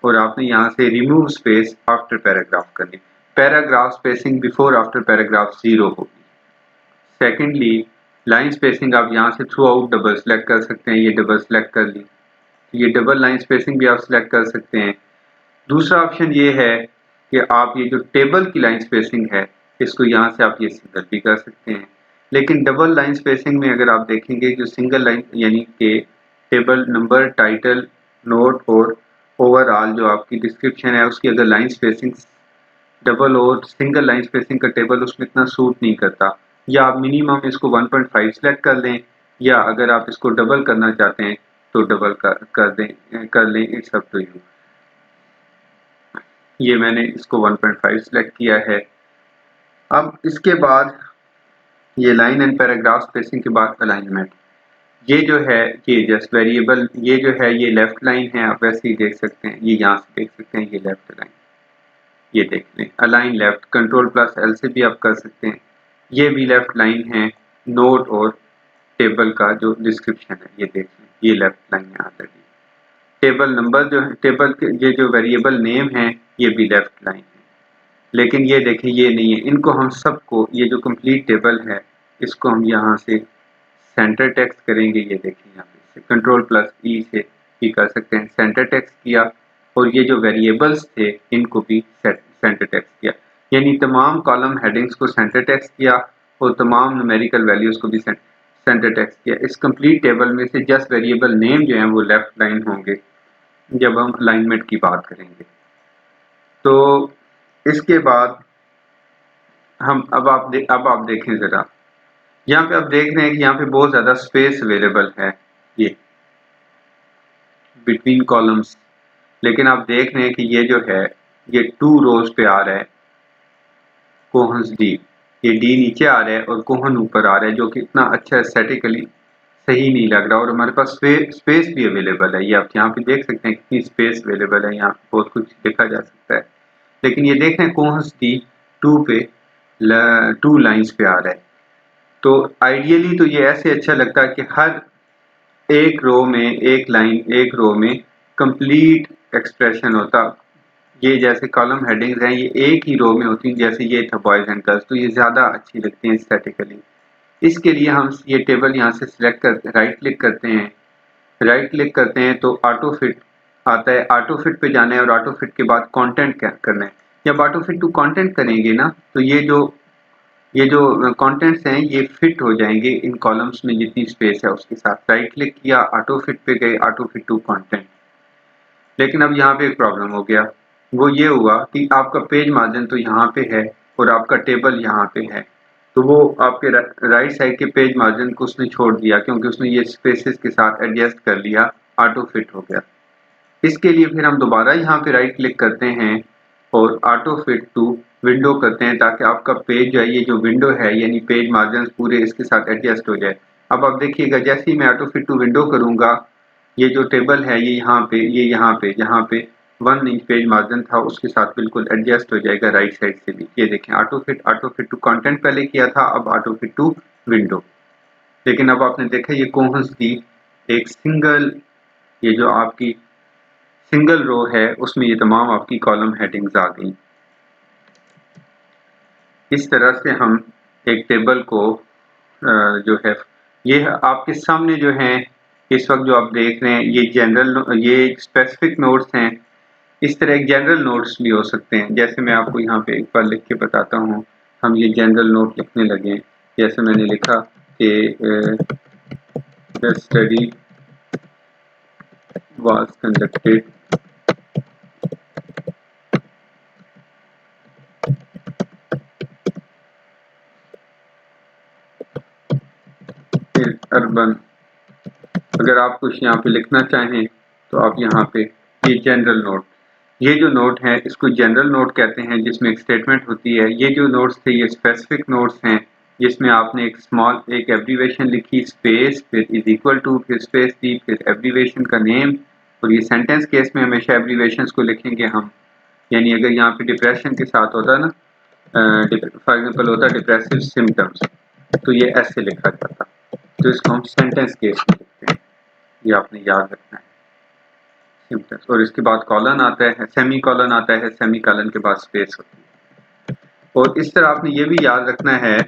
और आपने यहाँ से रिमूव स्पेस आफ्टर पैराग्राफ करनी। Paragraph spacing before after paragraph 0 होगी। सेकेंडली लाइन स्पेसिंग आप यहाँ से थ्रू आउट डबल सेलेक्ट कर सकते हैं, ये डबल सेलेक्ट कर ली, ये डबल लाइन स्पेसिंग भी आप सिलेक्ट कर सकते हैं। दूसरा ऑप्शन ये है कि आप ये जो टेबल की लाइन स्पेसिंग है इसको यहाँ से आप ये सिंगल भी कर सकते हैं। लेकिन डबल लाइन स्पेसिंग में अगर आप देखेंगे जो सिंगल लाइन यानी कि टेबल नंबर, टाइटल, नोट और ओवरऑल जो आपकी डिस्क्रिप्शन है उसकी अगर लाइन स्पेसिंग डबल और सिंगल लाइन स्पेसिंग का टेबल उसमें इतना सूट नहीं करता, या आप मिनिमम इसको 1.5 सेलेक्ट कर लें या अगर आप इसको डबल करना चाहते हैं तो डबल कर लें, इट्स अप टू यू। ये मैंने इसको 1.5 सेलेक्ट किया है। अब इसके बाद ये लाइन एंड पैराग्राफ स्पेसिंग के बाद अलाइनमेंट, ये जो है ये जस्ट वेरिएबल, ये जो है ये लेफ्ट लाइन है, आप वैसे ही देख सकते हैं, ये यहाँ से देख सकते हैं ये लेफ्ट लाइन, ये देख लें align left, control plus L से भी आप कर सकते हैं। ये भी लेफ्ट लाइन है, नोट और टेबल का जो डिस्क्रिप्शन है ये देख लें, ये लेफ्ट लाइन है ऑलरेडी। टेबल नंबर जो है, टेबल के ये जो वेरिएबल नेम है ये भी लेफ्ट लाइन है। लेकिन ये देखें ये नहीं है, इनको हम सबको, ये जो कंप्लीट टेबल है इसको हम यहाँ से सेंटर टेक्स्ट करेंगे, ये देखें यहाँ पे कंट्रोल प्लस ई से भी कर सकते हैं, सेंटर टेक्स्ट किया और ये जो वेरिएबल्स थे इनको भी सेंटर टेक्स्ट किया, यानी तमाम कॉलम हेडिंग्स को सेंटर टेक्स्ट किया और तमाम न्यूमेरिकल वैल्यूज को भी सेंटर टेक्स्ट किया। इस कंप्लीट टेबल में से जस्ट वेरिएबल नेम जो है वो लेफ्ट लाइन होंगे जब हम अलाइनमेंट की बात करेंगे। तो इसके बाद हम अब आप देखें ज़रा, यहाँ पे आप देख रहे हैं कि यहाँ पे बहुत ज़्यादा स्पेस अवेलेबल है ये बिटवीन कॉलम्स, लेकिन आप देख रहे हैं कि ये जो है ये 2 रोज पे आ रहा है कोहन्स डी, ये डी नीचे आ रहा है और कोहन ऊपर आ रहा है, जो कि इतना अच्छा एस्थेटिकली सही नहीं लग रहा। और हमारे पास स्पेस भी अवेलेबल है, ये आप यहाँ पे देख सकते हैं कितनी स्पेस अवेलेबल है, यहाँ पे बहुत कुछ देखा जा सकता है। लेकिन ये देख रहे हैं कोहन्स डी 2 लाइन्स पे आ रहा है। तो आइडियली तो ये ऐसे अच्छा लगता है कि हर एक रो में एक लाइन, एक रो में कंप्लीट एक्सप्रेशन होता, ये जैसे कॉलम हेडिंग्स हैं ये एक ही रो में होती हैं, जैसे ये था बॉयज एंड गर्ल्स, तो ये ज़्यादा अच्छी लगती हैं स्टैटिकली। इसके लिए हम ये टेबल यहाँ से सिलेक्ट करते, राइट क्लिक करते हैं, राइट क्लिक करते हैं तो ऑटो फिट आता है, ऑटो फिट पे जाना है और ऑटो फिट के बाद कंटेंट क्या करना है। जब ऑटो फिट टू कंटेंट करेंगे ना तो ये जो कंटेंट्स हैं ये फिट हो जाएंगे इन कॉलम्स में जितनी स्पेस है उसके साथ। राइट क्लिक किया, ऑटो फिट पे गए, ऑटो फिट टू कंटेंट। लेकिन अब यहाँ पे एक प्रॉब्लम हो गया, वो ये हुआ कि आपका पेज मार्जिन तो यहाँ पे है और आपका टेबल यहाँ पे है, तो वो आपके राइट साइड के पेज मार्जिन को उसने छोड़ दिया क्योंकि उसने ये स्पेसेस के साथ एडजस्ट कर लिया, ऑटो फिट हो गया। इसके लिए फिर हम दोबारा यहाँ पे राइट क्लिक करते हैं और ऑटो फिट टू विंडो करते हैं ताकि आपका पेज जो है, ये जो विंडो है यानी पेज मार्जिन पूरे इसके साथ एडजस्ट हो जाए। अब आप देखिएगा जैसे ही मैं ऑटो फिट टू विंडो करूंगा, ये जो टेबल है ये यहाँ पे जहाँ पे 1 इंच पेज मार्जिन था उसके साथ बिल्कुल एडजस्ट हो जाएगा राइट साइड से भी। ये देखें ऑटो फिट टू कंटेंट पहले किया था, अब ऑटो फिट टू विंडो। लेकिन अब आपने देखा ये कोहंस की एक सिंगल, ये जो आपकी सिंगल रो है उसमें ये तमाम आपकी कॉलम हेडिंग्स आ गई। इस तरह से हम एक टेबल को जो है, ये आपके सामने जो है इस वक्त जो आप देख रहे हैं ये जनरल, ये स्पेसिफिक नोट्स हैं। इस तरह एक जनरल नोट्स भी हो सकते हैं, जैसे मैं आपको यहाँ पे एक बार लिख के बताता हूँ। हम ये जनरल नोट लिखने लगे हैं, जैसे मैंने लिखा कि the study was conducted in urban. अगर आप कुछ यहाँ पे लिखना चाहें तो आप यहाँ पे ये जनरल नोट, ये जो नोट है इसको जनरल नोट कहते हैं जिसमें एक स्टेटमेंट होती है। ये जो नोट्स थे ये स्पेसिफिक नोट्स हैं जिसमें आपने एक स्मॉल एक एब्रीवेशन लिखी, स्पेस, फिर इज इक्वल टू, फिर स्पेस दी, फिर एब्रीवेशन का नेम। और ये सेंटेंस केस में हमेशा एब्रीवेशंस को लिखेंगे हम, यानी अगर यहाँ पे डिप्रेशन के साथ होता ना, फॉर एग्जाम्पल होता डिप्रेसिव सिम्टम्स, तो ये ऐसे लिखा जाता, तो इसको हम सेंटेंस केस में लिखते हैं। ये आपने याद रखना है सिम्टम्स। और इसके बाद कॉलन आता है, सेमी कॉलन आता है, सेमी कॉलन के बाद स्पेस होती है। और इस तरह आपने ये भी याद रखना है,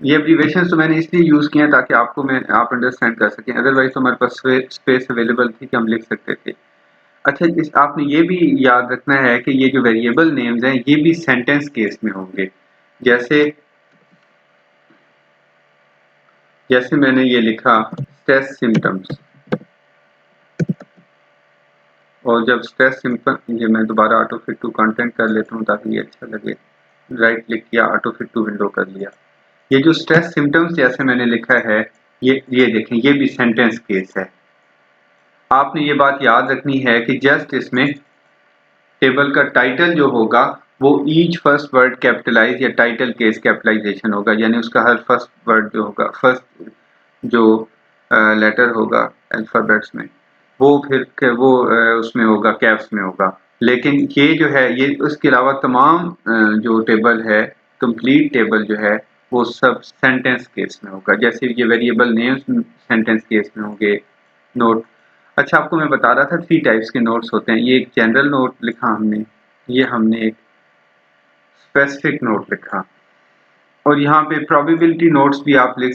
ये एब्रीवेशन तो मैंने इसलिए यूज किया ताकि आप अंडरस्टैंड कर सकें, अदरवाइज तो हमारे पास स्पेस अवेलेबल थी कि हम लिख सकते थे। अच्छा, इस आपने ये भी याद रखना है कि ये जो वेरिएबल नेम्स हैं ये भी सेंटेंस केस में होंगे। जैसे मैंने ये लिखा स्ट्रेस सिम्टम्स, और जब स्ट्रेस सिंपल, ये मैं दोबारा ऑटो फिट टू कंटेंट कर लेता हूँ ताकि ये अच्छा लगे। राइट क्लिक किया, ऑटो फिट टू विंडो कर लिया। ये जो स्ट्रेस सिम्टम्स जैसे मैंने लिखा है ये देखें, ये भी सेंटेंस केस है। आपने ये बात याद रखनी है कि जस्ट इसमें टेबल का टाइटल जो होगा वो ईच फर्स्ट वर्ड कैपिटलाइज या टाइटल केस कैपिटलाइजेशन होगा, यानी उसका हर फर्स्ट वर्ड जो होगा, फर्स्ट जो लेटर होगा अल्फाबेट्स में, वो फिर वो उसमें होगा, कैप्स में होगा। लेकिन ये जो है ये उसके अलावा तमाम जो टेबल है, कंप्लीट टेबल जो है वो सब सेंटेंस केस में होगा। जैसे ये वेरिएबल नेम्स सेंटेंस केस में होंगे। नोट, अच्छा आपको मैं बता रहा था 3 टाइप्स के नोट्स होते हैं। ये एक जनरल नोट लिखा हमने, ये हमने एक स्पेसिफिक नोट लिखा, और यहाँ पे प्रोबेबिलिटी नोट्स भी आप लिख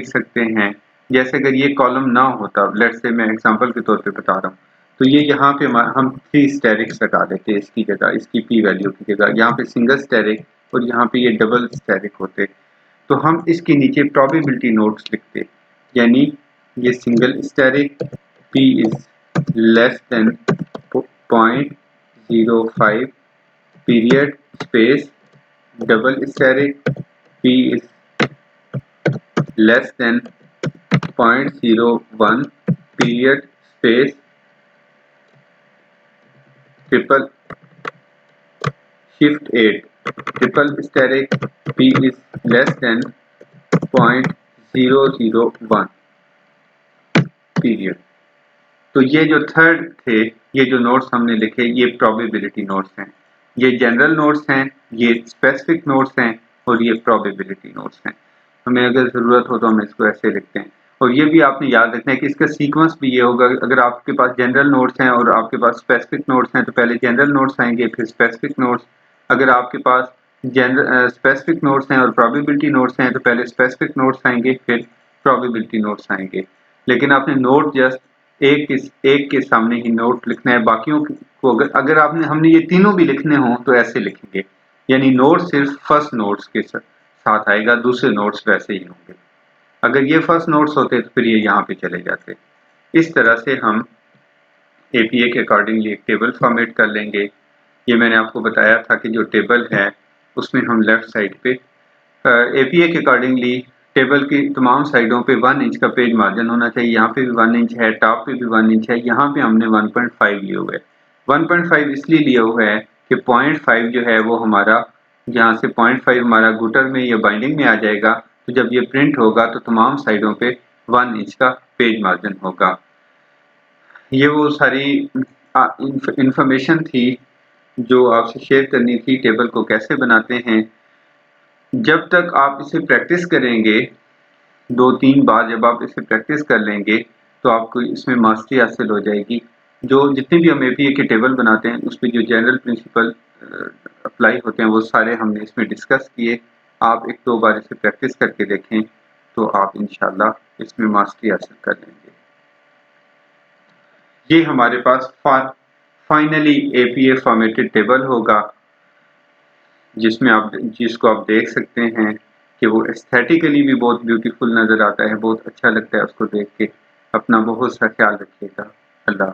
सकते हैं। जैसे अगर ये कॉलम ना होता, लेट्स से मैं एग्जांपल के तौर पे बता रहा हूँ, तो ये यहाँ पे हम 3 स्टेरिक्स लगा देते इसकी जगह, इसकी पी वैल्यू की जगह। यहाँ पे सिंगल स्टेरिक और यहाँ पे ये डबल स्टेरिक होते, तो हम इसके नीचे प्रोबेबिलिटी नोट्स लिखते, यानी ये single asterisk, p is less than 0.05 period space, double asterisk p is less than 0.01 period space, triple shift 8 triple steric p is less than 0.001 period. तो ये जो थर्ड थे, ये जो नोट्स हमने लिखे ये प्रोबेबिलिटी नोट्स हैं। ये जनरल नोट्स हैं, ये स्पेसिफिक नोट्स हैं और ये प्रोबेबिलिटी नोट्स हैं। हमें अगर ज़रूरत हो तो हम इसको ऐसे लिखते हैं। और ये भी आपने याद रखना है कि इसका सीक्वेंस भी ये होगा, अगर आपके पास जनरल नोट्स हैं और आपके पास स्पेसिफिक नोट्स हैं तो पहले जनरल नोट्स आएंगे फिर स्पेसिफिक नोट्स। अगर आपके पास स्पेसिफिक नोट्स हैं और प्रोबेबिलिटी नोट्स हैं तो पहले स्पेसिफिक नोट्स आएंगे फिर प्रोबेबिलिटी नोट्स आएंगे। लेकिन आपने नोट जस्ट एक के सामने ही नोट लिखना है, बाकियों को अगर हमने ये तीनों भी लिखने हों तो ऐसे लिखेंगे, यानी नोट सिर्फ फर्स्ट नोट्स के साथ आएगा, दूसरे नोट्स वैसे ही होंगे। अगर ये फर्स्ट नोट्स होते तो फिर ये यहाँ पे चले जाते। इस तरह से हम एपीए के अकॉर्डिंगली एक टेबल फॉर्मेट कर लेंगे। ये मैंने आपको बताया था कि जो टेबल है उसमें हम लेफ्ट साइड पे एपीए के अकॉर्डिंगली टेबल की तमाम साइडों पे 1 इंच का पेज मार्जिन होना चाहिए। यहाँ पे भी 1 इंच है, टॉप पे भी 1 इंच है, यहाँ पे हमने 1.5 लिए हुए। 1.5 इसलिए लिया हुआ है कि 0.5 जो है वो हमारा यहाँ से 0.5 हमारा गुटर में या बाइंडिंग में आ जाएगा, तो जब ये प्रिंट होगा तो तमाम साइडों पे 1 इंच का पेज मार्जिन होगा। ये वो सारी इंफॉर्मेशन थी जो आपसे शेयर करनी थी, टेबल को कैसे बनाते हैं। जब तक आप इसे प्रैक्टिस करेंगे, 2-3 बार जब आप इसे प्रैक्टिस कर लेंगे तो आपको इसमें मास्टरी हासिल हो जाएगी। जो जितने भी हम एपीए के टेबल बनाते हैं उस पे जो जनरल प्रिंसिपल अप्लाई होते हैं वो सारे हमने इसमें डिस्कस किए। आप 1-2 बार इसे प्रैक्टिस करके देखें तो आप इंशाल्लाह इसमें मास्टरी हासिल कर लेंगे। ये हमारे पास फाइनली एपीए फॉर्मेटेड टेबल होगा जिसको आप देख सकते हैं कि वो एस्थेटिकली भी बहुत ब्यूटीफुल नज़र आता है, बहुत अच्छा लगता है उसको देख के। अपना बहुत सा ख्याल रखिएगा। अल्लाह।